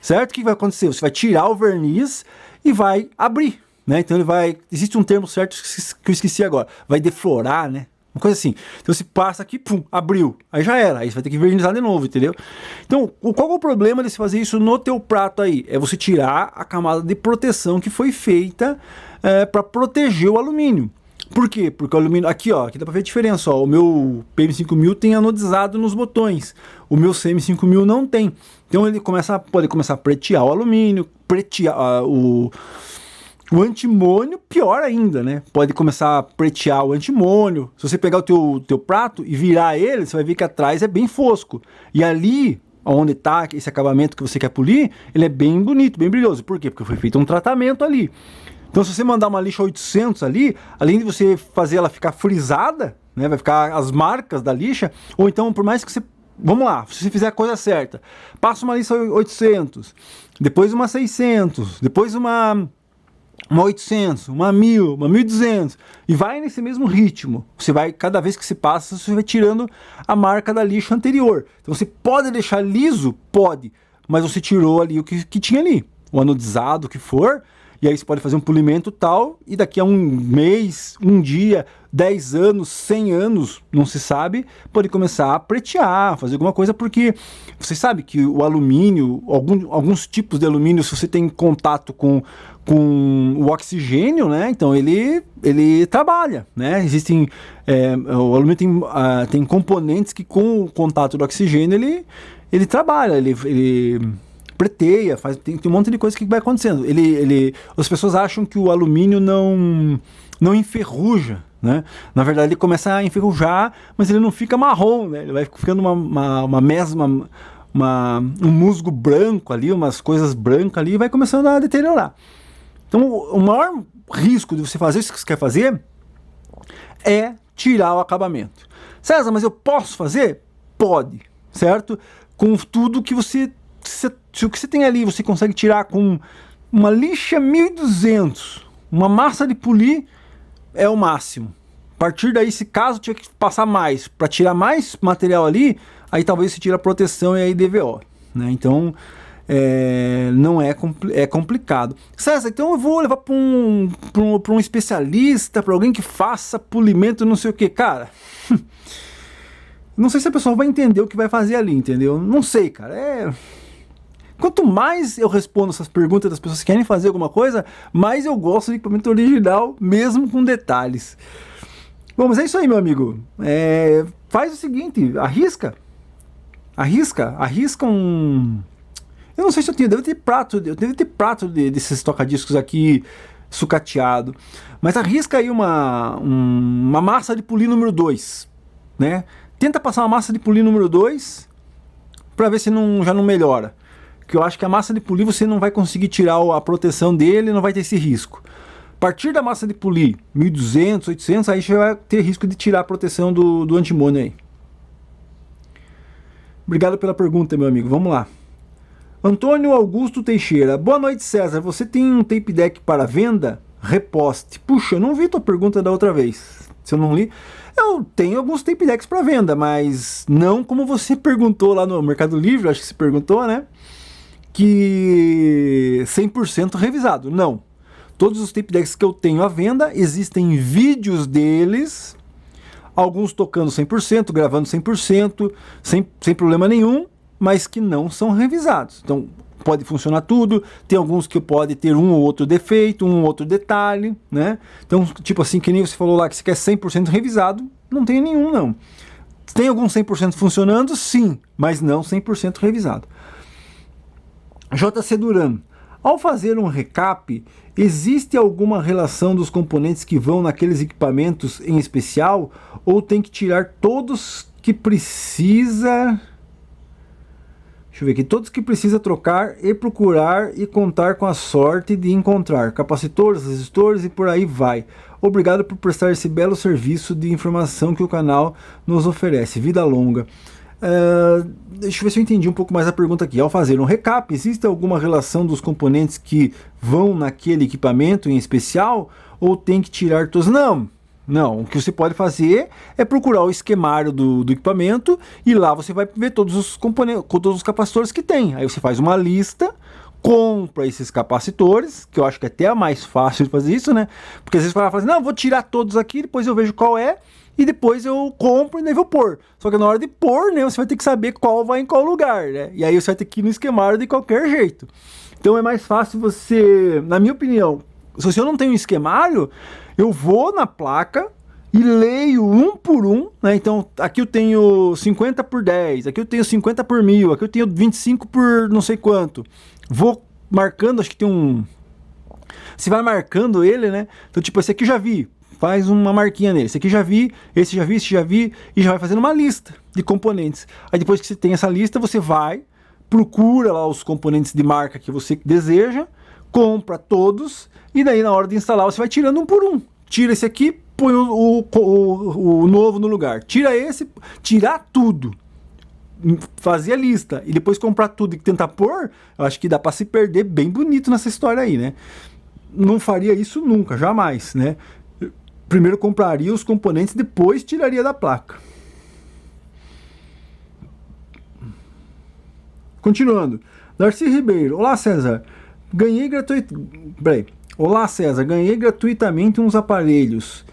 Certo? O que vai acontecer? Você vai tirar o verniz e vai abrir, né? Então ele vai... Existe um termo certo que eu esqueci agora. Vai deflorar, né? Uma coisa assim. Então você passa aqui, pum, abriu. Aí já era. Aí você vai ter que vernizar de novo, entendeu? Então, qual é o problema de você fazer isso no teu prato aí? É você tirar a camada de proteção que foi feita para proteger o alumínio. Por quê? Porque o alumínio... Aqui, ó, aqui dá pra ver a diferença, ó. O meu PM5000 tem anodizado nos botões. O meu CM5000 não tem. Então ele pode começar a pretear o alumínio, pretear o antimônio, pior ainda, né? Pode começar a pretear o antimônio. Se você pegar o teu prato e virar ele, você vai ver que atrás é bem fosco. E ali onde está esse acabamento que você quer polir, ele é bem bonito, bem brilhoso. Por quê? Porque foi feito um tratamento ali. Então, se você mandar uma lixa 800 ali, além de você fazer ela ficar frisada, né, vai ficar as marcas da lixa, ou então, por mais que você... Vamos lá, se você fizer a coisa certa, passa uma lixa 800, depois uma 600, depois uma 800, uma 1000, uma 1200, e vai nesse mesmo ritmo. Você vai, cada vez que se passa, você vai tirando a marca da lixa anterior. Então você pode deixar liso? Pode, mas você tirou ali o que tinha ali, o anodizado, o que for, e aí você pode fazer um polimento tal, e daqui a um mês, um dia, 10 anos, 100 anos, não se sabe, pode começar a pretear, fazer alguma coisa, porque você sabe que o alumínio, alguns tipos de alumínio, se você tem contato com o oxigênio, né, então ele trabalha, né, existem, o alumínio tem componentes que com o contato do oxigênio ele trabalha, ele preteia, tem um monte de coisa que vai acontecendo. As pessoas acham que o alumínio não enferruja, né? Na verdade ele começa a enferrujar, mas ele não fica marrom, né? Ele vai ficando um musgo branco ali, umas coisas brancas ali, e vai começando a deteriorar. Então o maior risco de você fazer isso que você quer fazer é tirar o acabamento. César, mas eu posso fazer? Pode, certo? Com tudo que se o que você tem ali você consegue tirar com uma lixa 1200, uma massa de polir, é o máximo. A partir daí, se caso tiver que passar mais para tirar mais material ali, aí talvez você tire a proteção e aí DVO, né? Então não é complicado. César, então eu vou levar para um especialista, para alguém que faça polimento, não sei o que, cara. Não sei se a pessoa vai entender o que vai fazer ali, entendeu? Não sei, cara. Quanto mais eu respondo essas perguntas das pessoas que querem fazer alguma coisa, mais eu gosto de equipamento original, mesmo com detalhes. Bom, mas é isso aí, meu amigo. Faz o seguinte, arrisca um... Eu não sei se eu devo ter prato desses tocadiscos aqui sucateado, mas arrisca aí uma massa de polir número 2, né? Tenta passar uma massa de polir número 2 para ver se já não melhora. Que eu acho que a massa de polir você não vai conseguir tirar a proteção dele, não vai ter esse risco. A partir da massa de polir 1200, 800, aí você vai ter risco de tirar a proteção do antimônio aí. Obrigado pela pergunta, meu amigo. Vamos lá. Antônio Augusto Teixeira. Boa noite, César. Você tem um tape deck para venda? Reposte. Puxa, eu não vi tua pergunta da outra vez. Se eu não li... Eu tenho alguns tape decks para venda, mas não como você perguntou lá no Mercado Livre, acho que você perguntou, né? Que 100% revisado. Não. Todos os tape decks que eu tenho à venda, existem vídeos deles, alguns tocando 100%, gravando 100%, sem problema nenhum, mas que não são revisados. Então, pode funcionar tudo, tem alguns que pode ter um ou outro defeito, um ou outro detalhe, né? Então, tipo assim, que nem você falou lá que você quer 100% revisado, não tem nenhum, não. Tem algum 100% funcionando? Sim, mas não 100% revisado. JC Duran. Ao fazer um recap, existe alguma relação dos componentes que vão naqueles equipamentos em especial? Ou tem que tirar todos que precisa... Deixa eu ver aqui. Todos que precisa trocar e procurar e contar com a sorte de encontrar capacitores, resistores e por aí vai. Obrigado por prestar esse belo serviço de informação que o canal nos oferece. Vida longa. Deixa eu ver se eu entendi um pouco mais a pergunta aqui. Ao fazer um recap, existe alguma relação dos componentes que vão naquele equipamento em especial? Ou tem que tirar todos? Não, o que você pode fazer é procurar o esquemário do equipamento e lá você vai ver todos os componentes, todos os capacitores que tem. Aí você faz uma lista, compra esses capacitores, que eu acho que até é mais fácil de fazer isso, né? Porque às vezes você fala assim, não, vou tirar todos aqui, depois eu vejo qual é, e depois eu compro e daí vou pôr. Só que na hora de pôr, né, você vai ter que saber qual vai em qual lugar, né? E aí você vai ter que ir no esquemário de qualquer jeito. Então é mais fácil você, na minha opinião, se eu não tenho um esquemário, eu vou na placa e leio um por um, né? Então aqui eu tenho 50 por 10, aqui eu tenho 50 por 1000, aqui eu tenho 25 por não sei quanto. Vou marcando, acho que tem um... Você vai marcando ele, né? Então tipo, esse aqui eu já vi, faz uma marquinha nele. Esse aqui já vi, esse já vi, esse já vi, e já vai fazendo uma lista de componentes. Aí depois que você tem essa lista, você vai procura lá os componentes de marca que você deseja, compra todos, e daí na hora de instalar você vai tirando um por um. Tira esse aqui, põe o novo no lugar. Tira esse, tirar tudo. Fazer a lista e depois comprar tudo e tentar pôr, eu acho que dá para se perder bem bonito nessa história aí, né? Não faria isso nunca, jamais, né? Primeiro compraria os componentes, depois tiraria da placa. Continuando. Darcy Ribeiro. Olá, César. Olá, César. Ganhei gratuitamente uns aparelhos,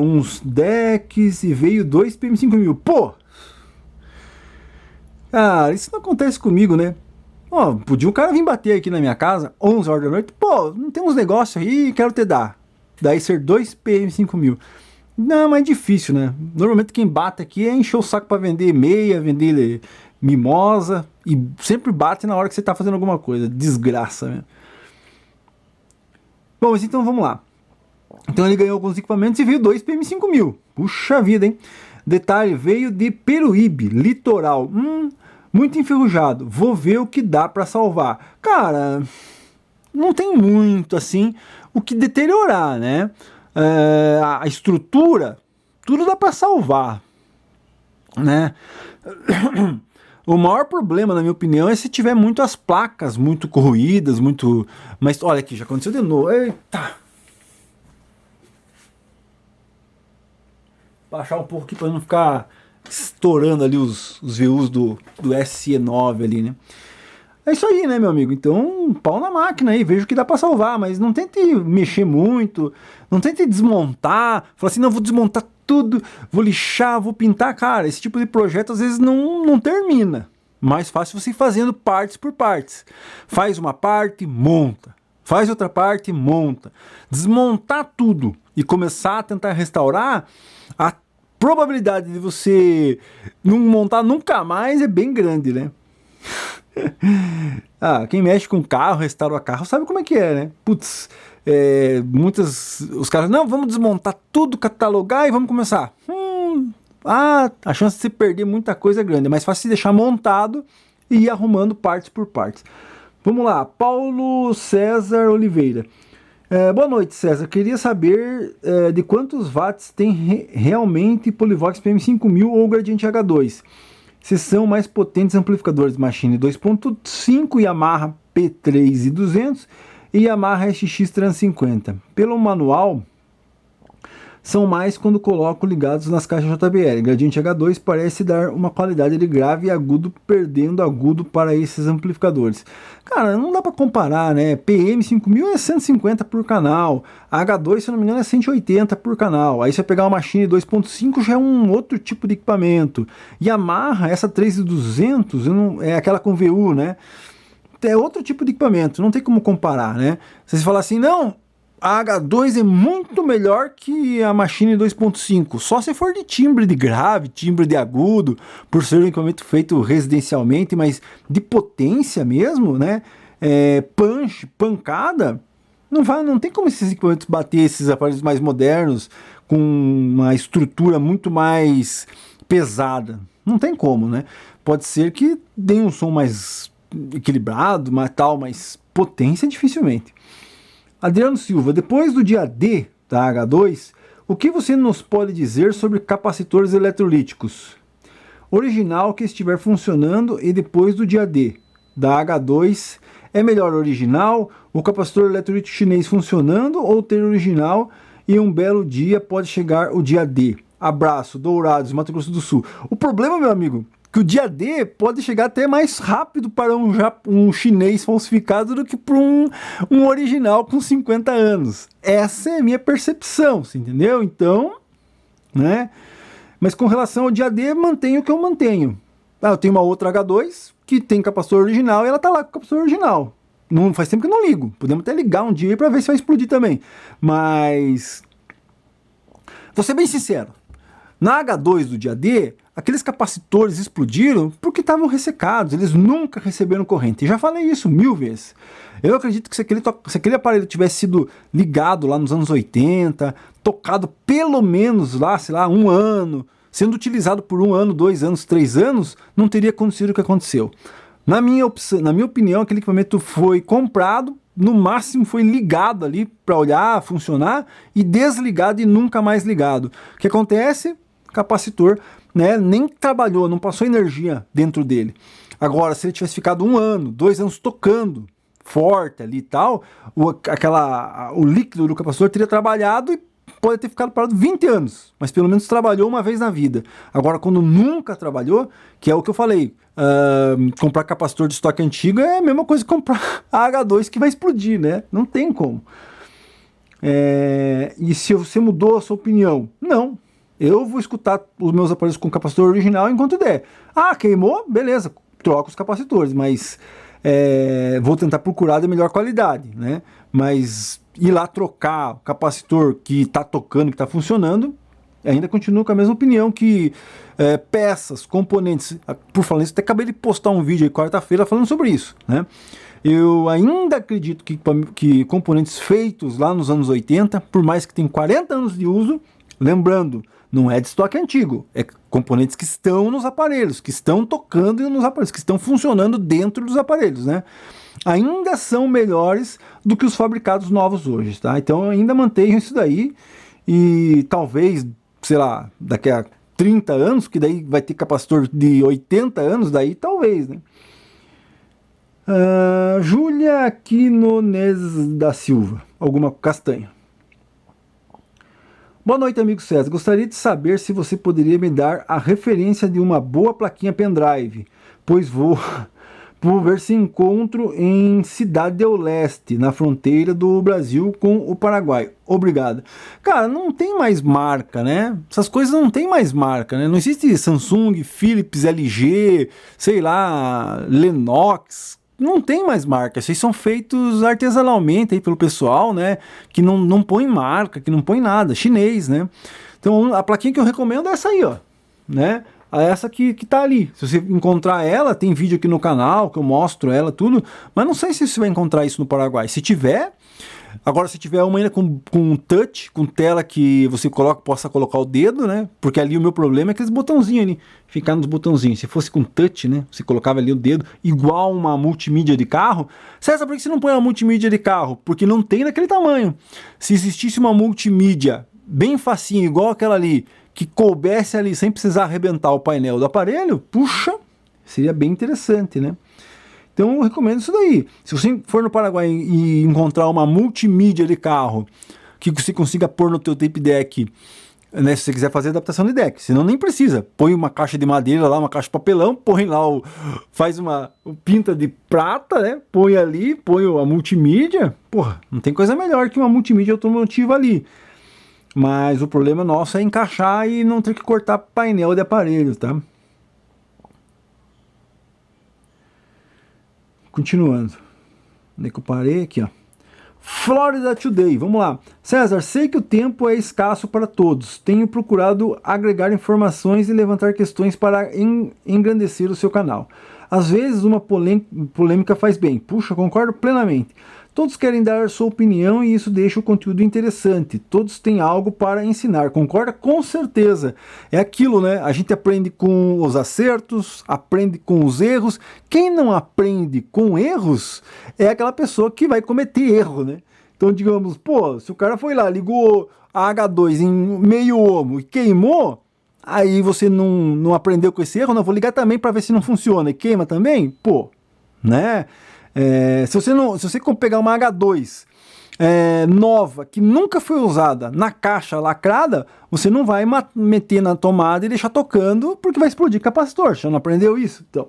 uns decks e veio 2 PM5000. Pô! Ah, isso não acontece comigo, né? Ó, podia um cara vir bater aqui na minha casa, 11 horas da noite. Pô, não tem uns negócios aí, quero te dar. Daí ser 2 PM5000. Não, mas é difícil, né? Normalmente quem bate aqui é encher o saco pra vender meia, vender mimosa. E sempre bate na hora que você tá fazendo alguma coisa. Desgraça, né? Bom, mas então vamos lá. Então ele ganhou alguns equipamentos e veio 2 PM5000. Puxa vida, hein? Detalhe, veio de Peruíbe, litoral. Muito enferrujado. Vou ver o que dá pra salvar. Cara, não tem muito assim o que deteriorar, né? A estrutura, tudo dá pra salvar, né? O maior problema, na minha opinião, é se tiver muito as placas muito corroídas, muito... Mas olha aqui, já aconteceu de novo. Eita! Baixar um pouco aqui para não ficar estourando ali os VUs do SE9 ali, né? É isso aí, né, meu amigo? Então, pau na máquina aí, veja o que dá para salvar, mas não tente mexer muito, não tente desmontar, fala assim, não, vou desmontar tudo, vou lixar, vou pintar. Cara, esse tipo de projeto às vezes não termina. Mais fácil você ir fazendo partes por partes. Faz uma parte, monta. Faz outra parte, monta. Desmontar tudo e começar a tentar restaurar, a probabilidade de você não montar nunca mais é bem grande, né? Quem mexe com carro, restaura carro, sabe como é que é, né? Putz, os caras, não, vamos desmontar tudo, catalogar e vamos começar. A chance de você perder muita coisa é grande, é mais fácil deixar montado e ir arrumando partes por partes. Vamos lá, Paulo César Oliveira. Boa noite, César. Queria saber de quantos watts tem realmente Polivox PM5000 ou Gradiente H2. Se são mais potentes amplificadores Machine 2.5, Yamaha P3200 e Yamaha SX 350. Pelo manual, são mais quando coloco ligados nas caixas JBL. Gradiente H2 parece dar uma qualidade de grave e agudo, perdendo agudo para esses amplificadores. Cara, não dá para comparar, né? PM5000 é 150 por canal, H2, se eu não me engano, é 180 por canal. Aí você pegar uma Machine 2.5 já é um outro tipo de equipamento. Yamaha, essa 3200, é aquela com VU, né? É outro tipo de equipamento, não tem como comparar, né? Se você falar assim, não, a H2 é muito melhor que a Machine 2.5, só se for de timbre de grave, timbre de agudo, por ser um equipamento feito residencialmente, mas de potência mesmo, né? Punch, pancada, não tem como esses equipamentos bater esses aparelhos mais modernos, com uma estrutura muito mais pesada. Não tem como, né? Pode ser que dê um som mais equilibrado, mas potência dificilmente. Adriano Silva, depois do dia D da H2, o que você nos pode dizer sobre capacitores eletrolíticos? Original que estiver funcionando e depois do dia D da H2, é melhor original, o capacitor eletrolítico chinês funcionando ou ter original e um belo dia pode chegar o dia D? Abraço, Dourados, Mato Grosso do Sul. O problema, meu amigo, que o dia D pode chegar até mais rápido para um chinês falsificado do que para um original com 50 anos. Essa é a minha percepção, você entendeu? Então, né? Mas com relação ao dia D, mantenho o que eu mantenho. Eu tenho uma outra H2 que tem capacitor original e ela tá lá com o capacitor original. Não faz tempo que eu não ligo. Podemos até ligar um dia para ver se vai explodir também. Mas vou ser bem sincero. Na H2 do dia D, aqueles capacitores explodiram porque estavam ressecados, eles nunca receberam corrente. Já falei isso 1000 vezes. Eu acredito que se aquele aparelho tivesse sido ligado lá nos anos 80, tocado pelo menos lá, sei lá, 1 ano, sendo utilizado por 1 ano, 2 anos, 3 anos, não teria acontecido o que aconteceu. Na minha opinião, aquele equipamento foi comprado, no máximo foi ligado ali para olhar, funcionar, e desligado e nunca mais ligado. O que acontece? Capacitor, né, nem trabalhou, não passou energia dentro dele. Agora, se ele tivesse ficado 1 ano, 2 anos tocando forte ali e tal, o líquido do capacitor teria trabalhado e pode ter ficado parado 20 anos, mas pelo menos trabalhou uma vez na vida. Agora, quando nunca trabalhou, que é o que eu falei, comprar capacitor de estoque antigo é a mesma coisa que comprar a H2 que vai explodir, né? Não tem como. E se você mudou a sua opinião? Não. Eu vou escutar os meus aparelhos com capacitor original enquanto der. Ah, queimou? Beleza, troca os capacitores, mas vou tentar procurar de melhor qualidade, né? Mas ir lá trocar o capacitor que está tocando, que está funcionando, ainda continuo com a mesma opinião que peças, componentes, por falar isso, até acabei de postar um vídeo aí quarta-feira falando sobre isso, né? Eu ainda acredito que componentes feitos lá nos anos 80, por mais que tenham 40 anos de uso, lembrando, não é de estoque antigo, é componentes que estão nos aparelhos, que estão tocando nos aparelhos, que estão funcionando dentro dos aparelhos, né? Ainda são melhores do que os fabricados novos hoje, tá? Então eu ainda mantenho isso daí e talvez, sei lá, daqui a 30 anos, que daí vai ter capacitor de 80 anos, daí talvez, né? Júlia Quinones da Silva, alguma castanha. Boa noite, amigo César. Gostaria de saber se você poderia me dar a referência de uma boa plaquinha pendrive, pois vou ver se encontro em Cidade do Leste, na fronteira do Brasil com o Paraguai. Obrigado. Cara, não tem mais marca, né? Essas coisas não tem mais marca, né? Não existe Samsung, Philips, LG, sei lá, Lennox. Não tem mais marca, esses são feitos artesanalmente aí pelo pessoal, né, que não põe marca, que não põe nada, chinês, né. Então a plaquinha que eu recomendo é essa aí, ó, né, essa que tá ali. Se você encontrar ela, tem vídeo aqui no canal que eu mostro ela, tudo, mas não sei se você vai encontrar isso no Paraguai. Se tiver, agora se tiver uma ainda com touch, com tela que você possa colocar o dedo, né, porque ali o meu problema é aqueles botãozinhos ali, ficar nos botãozinhos. Se fosse com touch, né, você colocava ali o dedo, igual uma multimídia de carro. César, por que você não põe uma multimídia de carro? Porque não tem naquele tamanho. Se existisse uma multimídia bem facinho, igual aquela ali, que coubesse ali sem precisar arrebentar o painel do aparelho, puxa, seria bem interessante, né? Então eu recomendo isso daí. Se você for no Paraguai e encontrar uma multimídia de carro que você consiga pôr no teu tape deck, né, se você quiser fazer adaptação de deck, senão nem precisa. Põe uma caixa de madeira lá, uma caixa de papelão, põe lá faz uma pinta de prata, né? Põe ali, põe a multimídia. Porra, não tem coisa melhor que uma multimídia automotiva ali. Mas o problema nosso é encaixar e não ter que cortar painel de aparelho, tá? Continuando. Onde é que eu parei? Aqui, ó. Florida Today, vamos lá. César, sei que o tempo é escasso para todos. Tenho procurado agregar informações e levantar questões para engrandecer o seu canal. Às vezes uma polêmica faz bem. Puxa, concordo plenamente. Todos querem dar sua opinião e isso deixa o conteúdo interessante. Todos têm algo para ensinar. Concorda? Com certeza. É aquilo, né? A gente aprende com os acertos, aprende com os erros. Quem não aprende com erros é aquela pessoa que vai cometer erro, né? Então, digamos, pô, se o cara foi lá, ligou a H2 em meio ohmo e queimou, aí você não aprendeu com esse erro, não, vou ligar também para ver se não funciona e queima também, pô, né? Se você pegar uma H2 nova, que nunca foi usada, na caixa lacrada, você não vai meter na tomada e deixar tocando, porque vai explodir capacitor. Você não aprendeu isso? Então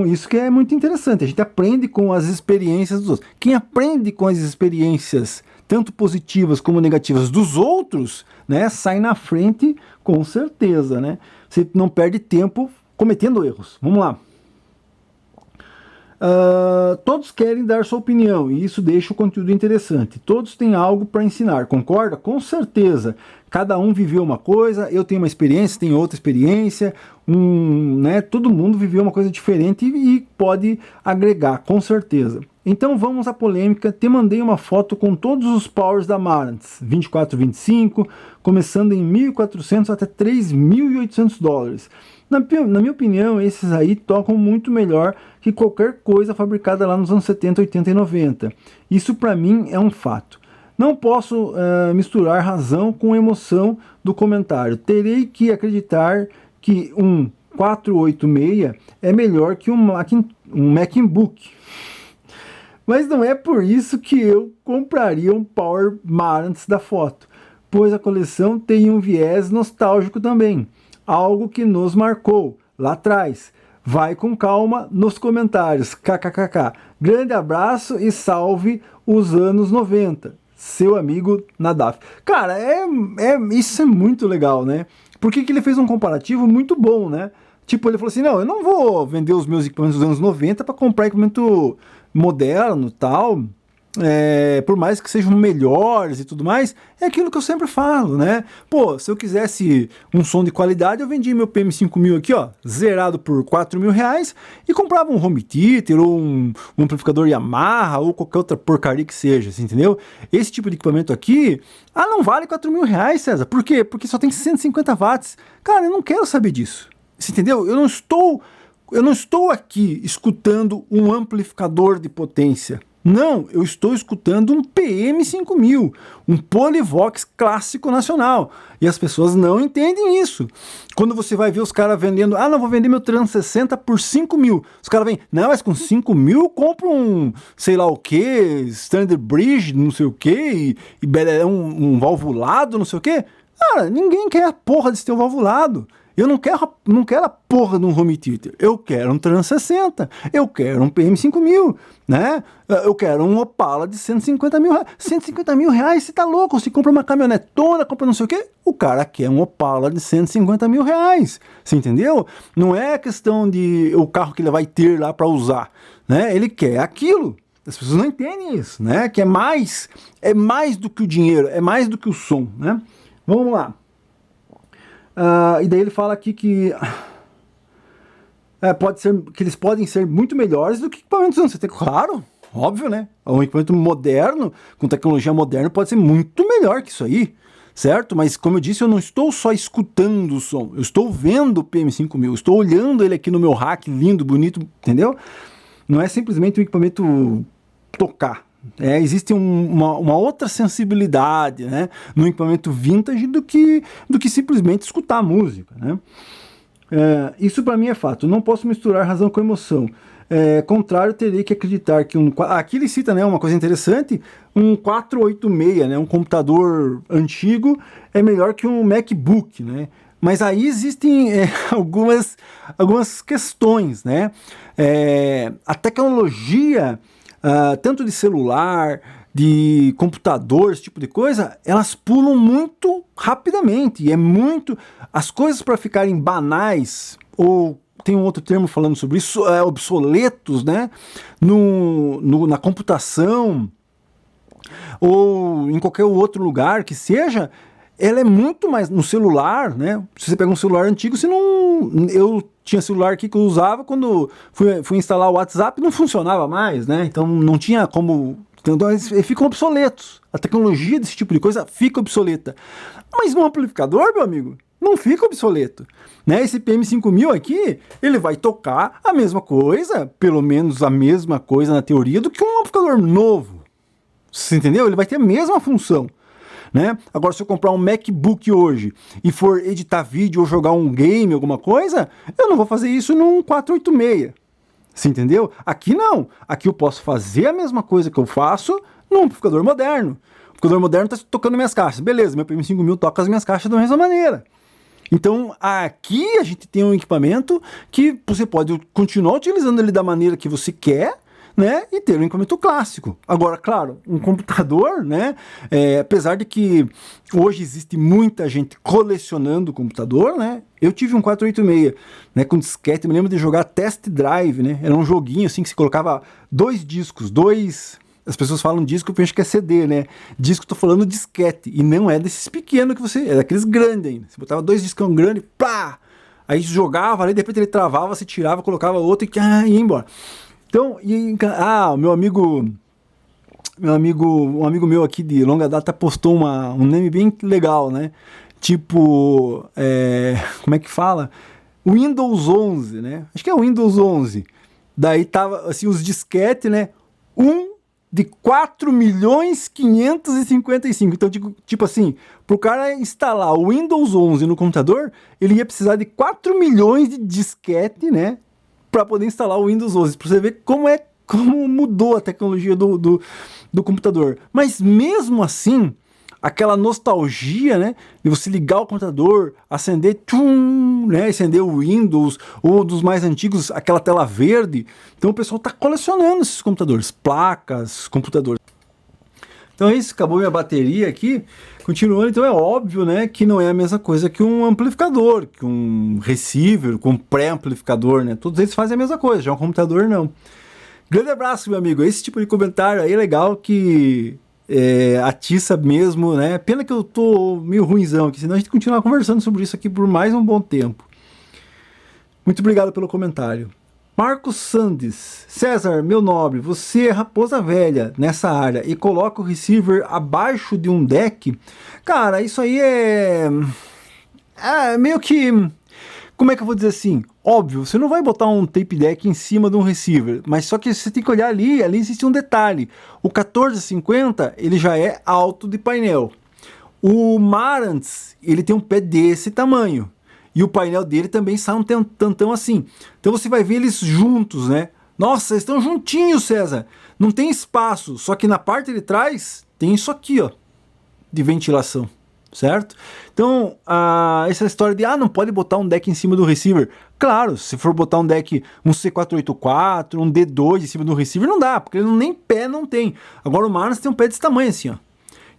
isso que é muito interessante. A gente aprende com as experiências dos outros. Quem aprende com as experiências, tanto positivas como negativas, dos outros, né, sai na frente com certeza, né? Você não perde tempo cometendo erros. Vamos lá. Todos querem dar sua opinião e isso deixa o conteúdo interessante. Todos têm algo para ensinar, concorda? Com certeza. Cada um viveu uma coisa, eu tenho uma experiência, tenho outra experiência, né? Todo mundo viveu uma coisa diferente e pode agregar, com certeza. Então vamos à polêmica. Te mandei uma foto com todos os powers da Marantz, 24-25, começando em 1.400 até 3.800 dólares. Na minha opinião, esses aí tocam muito melhor que qualquer coisa fabricada lá nos anos 70, 80 e 90. Isso para mim é um fato. Não posso misturar razão com emoção do comentário. Terei que acreditar que um 486 é melhor que um MacBook. Mas não é por isso que eu compraria um Power Marantz da foto, pois a coleção tem um viés nostálgico também, algo que nos marcou lá atrás. Vai com calma nos comentários, kkkk. Grande abraço e salve os anos 90. Seu amigo Nadaf. Cara, isso é muito legal, né? Porque que ele fez um comparativo muito bom, né? Tipo, ele falou assim, não, eu não vou vender os meus equipamentos dos anos 90 para comprar equipamento moderno e tal, por mais que sejam melhores e tudo mais, é aquilo que eu sempre falo, né? Pô, se eu quisesse um som de qualidade, eu vendia meu PM5000 aqui, ó, zerado por R$4.000 e comprava um home theater ou um amplificador Yamaha ou qualquer outra porcaria que seja, assim, entendeu? Esse tipo de equipamento aqui, não vale R$4.000, César. Por quê? Porque só tem 150 watts. Cara, eu não quero saber disso. Você entendeu? Eu não estou aqui escutando um amplificador de potência. Não, eu estou escutando um PM5000, um Polyvox clássico nacional. E as pessoas não entendem isso. Quando você vai ver os caras vendendo, não, vou vender meu Trans 60 por 5.000. Os caras vêm, não, mas com 5.000 eu compro um, sei lá o que, Standard Bridge, não sei o que, e um valvulado, não sei o que. Cara, ninguém quer a porra desse teu valvulado. Eu não quero a porra de um home theater. Eu quero um Trans 60. Eu quero um PM5000, né? Eu quero um Opala de 150 mil reais. 150 mil reais, você tá louco? Você compra uma caminhonetona, compra não sei o quê. O cara quer um Opala de 150 mil reais. Você entendeu? Não é questão de o carro que ele vai ter lá para usar, né? Ele quer aquilo. As pessoas não entendem isso, né? Que é mais do que o dinheiro, é mais do que o som, né? Vamos lá. E daí ele fala aqui que pode ser que eles podem ser muito melhores do que equipamentos anos 70. Claro, óbvio, né? Um equipamento moderno, com tecnologia moderna, pode ser muito melhor que isso aí, certo? Mas como eu disse, eu não estou só escutando o som, eu estou vendo o PM5000, estou olhando ele aqui no meu rack, lindo, bonito, entendeu? Não é simplesmente um equipamento tocar. Existe uma outra sensibilidade, né, no equipamento vintage do que simplesmente escutar a música, né? Isso para mim é fato. Não posso misturar razão com emoção. Contrário, terei que acreditar que aqui ele cita, né, uma coisa interessante, um 486, né, um computador antigo é melhor que um MacBook, né? Mas aí existem algumas questões, né? A tecnologia, tanto de celular, de computador, esse tipo de coisa, elas pulam muito rapidamente. E as coisas para ficarem banais, ou tem um outro termo falando sobre isso, obsoletos, né? Na computação, ou em qualquer outro lugar que seja, ela é muito mais no celular, né? Se você pega um celular antigo, eu tinha celular aqui que eu usava, quando fui instalar o WhatsApp, não funcionava mais, né? Então não tinha como. Então eles ficam obsoletos. A tecnologia desse tipo de coisa fica obsoleta. Mas no amplificador, meu amigo, não fica obsoleto, né? Esse PM5000 aqui, ele vai tocar a mesma coisa, pelo menos a mesma coisa na teoria, do que um amplificador novo. Você entendeu? Ele vai ter a mesma função, né? Agora, se eu comprar um MacBook hoje e for editar vídeo ou jogar um game, alguma coisa, eu não vou fazer isso num 486. Você entendeu? Aqui não. Aqui eu posso fazer a mesma coisa que eu faço num amplificador moderno. O amplificador moderno está tocando minhas caixas. Beleza, meu PM5000 toca as minhas caixas da mesma maneira. Então, aqui a gente tem um equipamento que você pode continuar utilizando ele da maneira que você quer, né, e ter um equipamento clássico. Agora, claro, um computador, né, apesar de que hoje existe muita gente colecionando computador, né, eu tive um 486, né, com disquete, me lembro de jogar Test Drive, né, era um joguinho assim que se colocava dois discos, as pessoas falam disco, eu penso que é CD, né, disco, tô falando disquete, e não é desses pequenos que é daqueles grandes ainda, você botava dois discos grandes, pá, aí jogava ali, de repente ele travava, você tirava, colocava outro e ia embora. Então, o um amigo meu aqui de longa data postou um meme bem legal, né? Tipo, como é que fala? Windows 11, né? Acho que é Windows 11. Daí tava, assim, os disquete, né? Um de 4.555.000. Então, tipo assim, pro cara instalar o Windows 11 no computador, ele ia precisar de 4 milhões de disquete, né? Para poder instalar o Windows 11. Pra você ver como mudou a tecnologia do computador. Mas mesmo assim, aquela nostalgia, né, de você ligar o computador, acender, né, acender o Windows, ou dos mais antigos, aquela tela verde. Então o pessoal está colecionando esses computadores, placas, computadores. Então é isso, acabou minha bateria aqui. Continuando, então é óbvio, né, que não é a mesma coisa que um amplificador, que um receiver, com um pré-amplificador, né? Todos eles fazem a mesma coisa, já um computador não. Grande abraço, meu amigo. Esse tipo de comentário aí é legal que atiça mesmo, né? Pena que eu tô meio ruinzão aqui, senão a gente continuar conversando sobre isso aqui por mais um bom tempo. Muito obrigado pelo comentário. Marcos Sandes. César, meu nobre, você é raposa velha nessa área e coloca o receiver abaixo de um deck? Cara, isso aí é meio que... Como é que eu vou dizer assim? Óbvio, você não vai botar um tape deck em cima de um receiver, mas só que você tem que olhar ali existe um detalhe. O 1450, ele já é alto de painel. O Marantz, ele tem um pé desse tamanho. E o painel dele também sai um tantão assim. Então você vai ver eles juntos, né? Nossa, eles estão juntinhos, César. Não tem espaço, só que na parte de trás tem isso aqui, ó, de ventilação. Certo? Então, essa história de não pode botar um deck em cima do receiver. Claro, se for botar um deck, um C484, um D2 em cima do receiver, não dá, porque ele nem pé não tem. Agora o Marantz tem um pé desse tamanho assim, ó.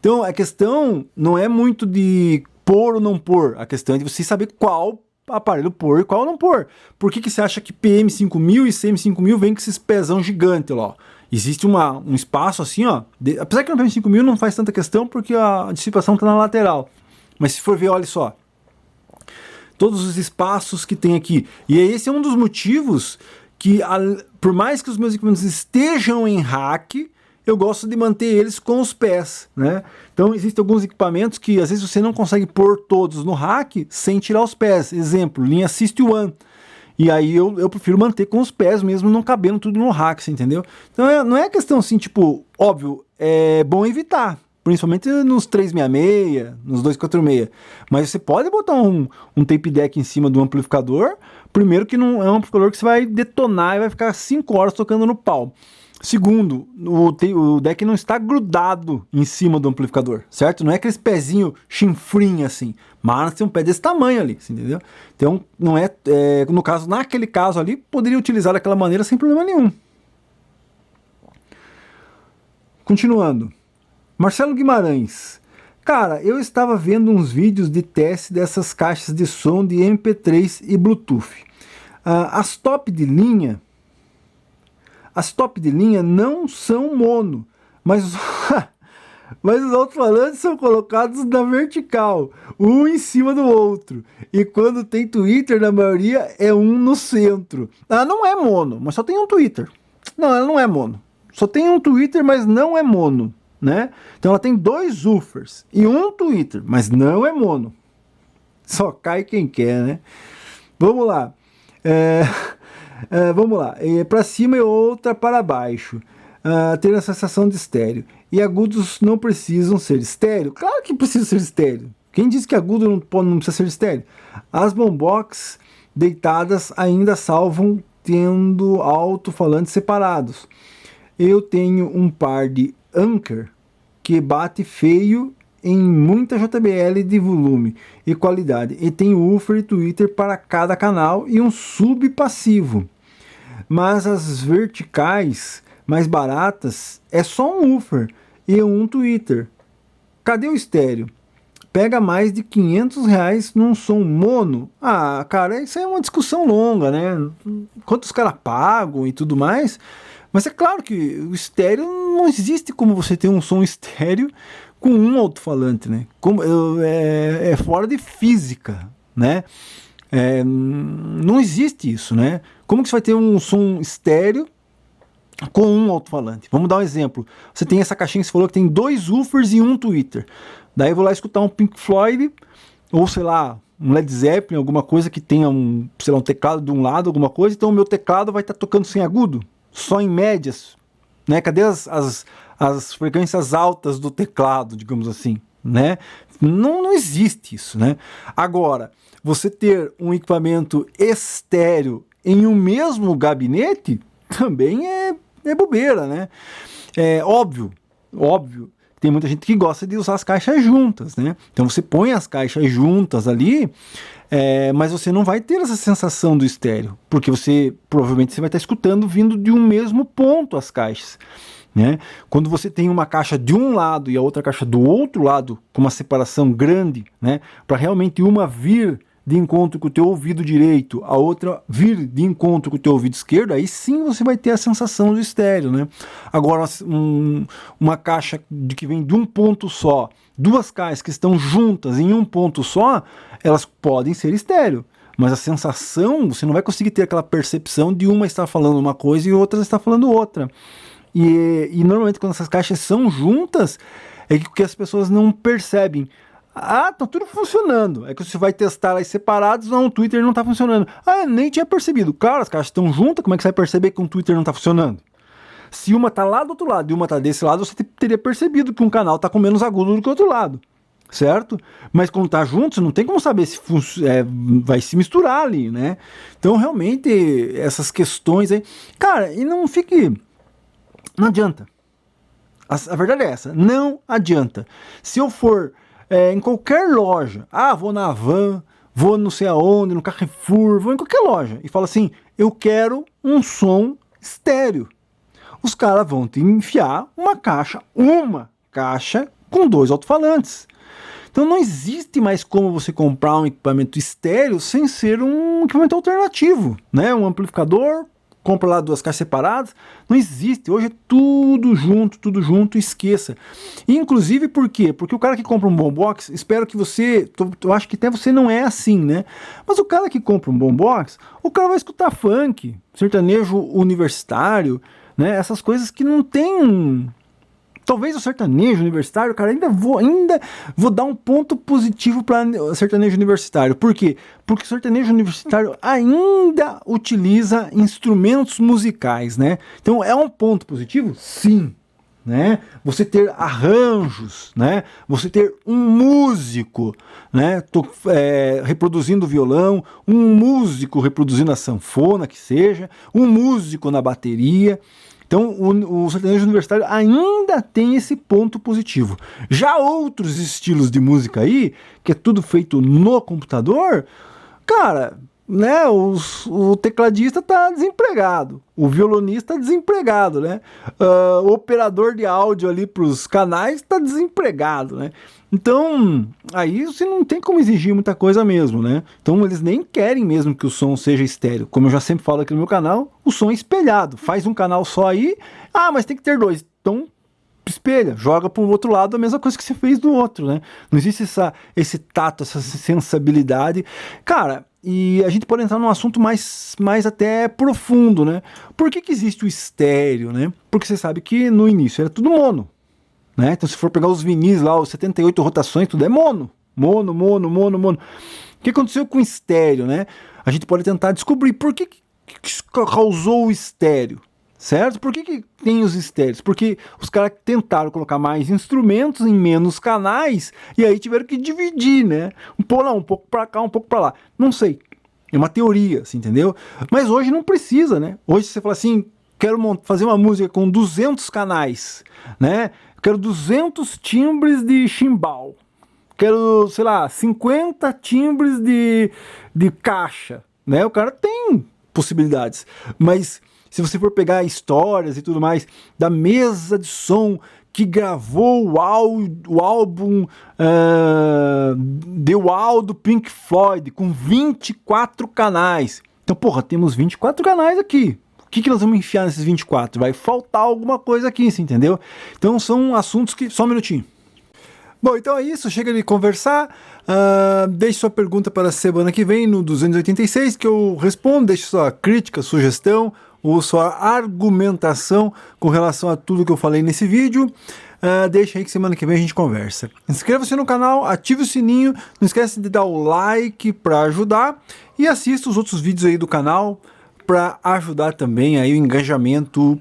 Então a questão não é muito de pôr ou não pôr, a questão é de você saber qual aparelho pôr e qual não pôr. Por que você acha que PM5000 e CM5000 vem com esses pezão gigante lá? Existe um espaço assim, ó. Apesar que no PM5000 não faz tanta questão porque a dissipação está na lateral. Mas se for ver, olha só. Todos os espaços que tem aqui. E esse é um dos motivos que, por mais que os meus equipamentos estejam em rack, eu gosto de manter eles com os pés, né? Então existem alguns equipamentos que às vezes você não consegue pôr todos no rack sem tirar os pés. Exemplo, linha Assist One. E aí eu prefiro manter com os pés mesmo, não cabendo tudo no rack, você entendeu? Então não é questão assim, tipo, óbvio, é bom evitar. Principalmente nos 366, nos 246. Mas você pode botar um tape deck em cima do amplificador. Primeiro que não é um amplificador que você vai detonar e vai ficar 5 horas tocando no pau. Segundo, o deck não está grudado em cima do amplificador, certo? Não é aqueles pezinhos chinfrim assim, mas tem um pé desse tamanho ali, entendeu? Então, não naquele caso ali, poderia utilizar daquela maneira sem problema nenhum. Continuando. Marcelo Guimarães. Cara, eu estava vendo uns vídeos de teste dessas caixas de som de MP3 e Bluetooth. As top de linha não são mono, mas os alto-falantes são colocados na vertical, um em cima do outro. E quando tem tweeter, na maioria é um no centro. Não é mono, mas só tem um tweeter. Não, ela não é mono. Só tem um tweeter, mas não é mono, né? Então ela tem 2 woofers e um tweeter, mas não é mono. Só cai quem quer, né? Vamos lá. Vamos lá, para cima e outra para baixo, ter a sensação de estéreo. E agudos não precisam ser estéreo? Claro que precisa ser estéreo. Quem disse que agudo não precisa ser estéreo? As boombox deitadas ainda salvam tendo alto-falantes separados. Eu tenho um par de Anker que bate feio em muita JBL de volume e qualidade, e tem woofer e tweeter para cada canal e um sub passivo. Mas as verticais mais baratas é só um woofer e um tweeter. Cadê o estéreo? Pega mais de R$500 num som mono? Cara, isso aí é uma discussão longa, né? Quanto os caras pagam e tudo mais. Mas é claro que o estéreo não existe como você ter um som estéreo com um alto-falante, né? É fora de física, né? Não existe isso, né? Como que você vai ter um som estéreo com um alto-falante. Vamos dar um exemplo. Você tem essa caixinha que você falou que tem 2 woofers e um tweeter. Daí eu vou lá escutar um Pink Floyd, ou sei lá, um Led Zeppelin, alguma coisa que tenha um, sei lá, um teclado de um lado, alguma coisa, então o meu teclado vai estar tocando sem agudo, só em médias, né? Cadê as frequências altas do teclado, digamos assim, né? Não existe isso, né? Agora, você ter um equipamento estéreo em um mesmo gabinete também é bobeira, né? É óbvio, tem muita gente que gosta de usar as caixas juntas, né? Então você põe as caixas juntas ali, mas você não vai ter essa sensação do estéreo, porque provavelmente você vai estar escutando vindo de um mesmo ponto as caixas, né? Quando você tem uma caixa de um lado e a outra caixa do outro lado, com uma separação grande, né? Para realmente uma vir de encontro com o teu ouvido direito, a outra vir de encontro com o teu ouvido esquerdo, aí sim você vai ter a sensação do estéreo, né? Agora, uma caixa que vem de um ponto só, 2 caixas que estão juntas em um ponto só, elas podem ser estéreo, mas a sensação, você não vai conseguir ter aquela percepção de uma estar falando uma coisa e outra está falando outra. E normalmente quando essas caixas são juntas, é que as pessoas não percebem. Ah, tá tudo funcionando. É que você vai testar elas separados, não, o Twitter não tá funcionando. Ah, eu nem tinha percebido. Cara, as caixas estão juntas, como é que você vai perceber que um Twitter não tá funcionando? Se uma tá lá do outro lado e uma tá desse lado, você teria percebido que um canal tá com menos agudo do que o outro lado, certo? Mas quando tá junto, você não tem como saber se vai se misturar ali, né? Então, realmente, essas questões aí... Cara, e não fique... Não adianta. A verdade é essa, não adianta. Se eu for... em qualquer loja, vou na Havan, vou não sei aonde, no Carrefour, vou em qualquer loja e falo assim, eu quero um som estéreo. Os caras vão te enfiar uma caixa com 2 alto-falantes. Então não existe mais como você comprar um equipamento estéreo sem ser um equipamento alternativo, né? Um amplificador, compra lá 2 caixas separadas, não existe, hoje é tudo junto, esqueça. Inclusive por quê? Porque o cara que compra um boombox, espero que você, eu acho que até você não é assim, né? Mas o cara que compra um boombox, o cara vai escutar funk, sertanejo universitário, né? Essas coisas que não tem... Talvez o sertanejo universitário, cara, ainda vou dar um ponto positivo para o sertanejo universitário. Por quê? Porque o sertanejo universitário ainda utiliza instrumentos musicais, né? Então é um ponto positivo? Sim. Né? Você ter arranjos, né? Você ter um músico, né? Reproduzindo o violão, um músico reproduzindo a sanfona, que seja, um músico na bateria. Então, o sertanejo universitário ainda tem esse ponto positivo. Já outros estilos de música aí, que é tudo feito no computador, cara, né, o tecladista tá desempregado, o violonista desempregado, né, o operador de áudio ali para os canais tá desempregado, né. Então, aí você não tem como exigir muita coisa mesmo, né? Então eles nem querem mesmo que o som seja estéreo. Como eu já sempre falo aqui no meu canal, o som é espelhado. Faz um canal só aí, mas tem que ter 2. Então, espelha, joga para o outro lado a mesma coisa que você fez do outro, né? Não existe esse tato, essa sensibilidade. Cara, e a gente pode entrar num assunto mais até profundo, né? Por que existe o estéreo, né? Porque você sabe que no início era tudo mono. Né? Então, se for pegar os vinis lá, os 78 rotações, tudo é mono. Mono. O que aconteceu com o estéreo, né? A gente pode tentar descobrir por que causou o estéreo, certo? Por que tem os estéreos? Porque os caras tentaram colocar mais instrumentos em menos canais e aí tiveram que dividir, né? Um pouco pra cá, um pouco pra lá. Não sei. É uma teoria, assim, entendeu? Mas hoje não precisa, né? Hoje você fala assim, quero fazer uma música com 200 canais, né? Quero 200 timbres de chimbal. Quero, sei lá, 50 timbres de caixa, né? O cara tem possibilidades. Mas se você for pegar histórias e tudo mais da mesa de som que gravou o álbum The Wall do Pink Floyd com 24 canais. Então, porra, temos 24 canais aqui. O que nós vamos enfiar nesses 24? Vai faltar alguma coisa aqui, você entendeu? Então são assuntos que... Só um minutinho. Bom, então é isso, chega de conversar, deixe sua pergunta para a semana que vem no 286 que eu respondo, deixe sua crítica, sugestão ou sua argumentação com relação a tudo que eu falei nesse vídeo. Deixa aí que semana que vem a gente conversa. Inscreva-se no canal, ative o sininho, não esquece de dar o like para ajudar e assista os outros vídeos aí do canal para ajudar também aí o engajamento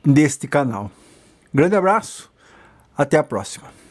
deste canal. Grande abraço, até a próxima.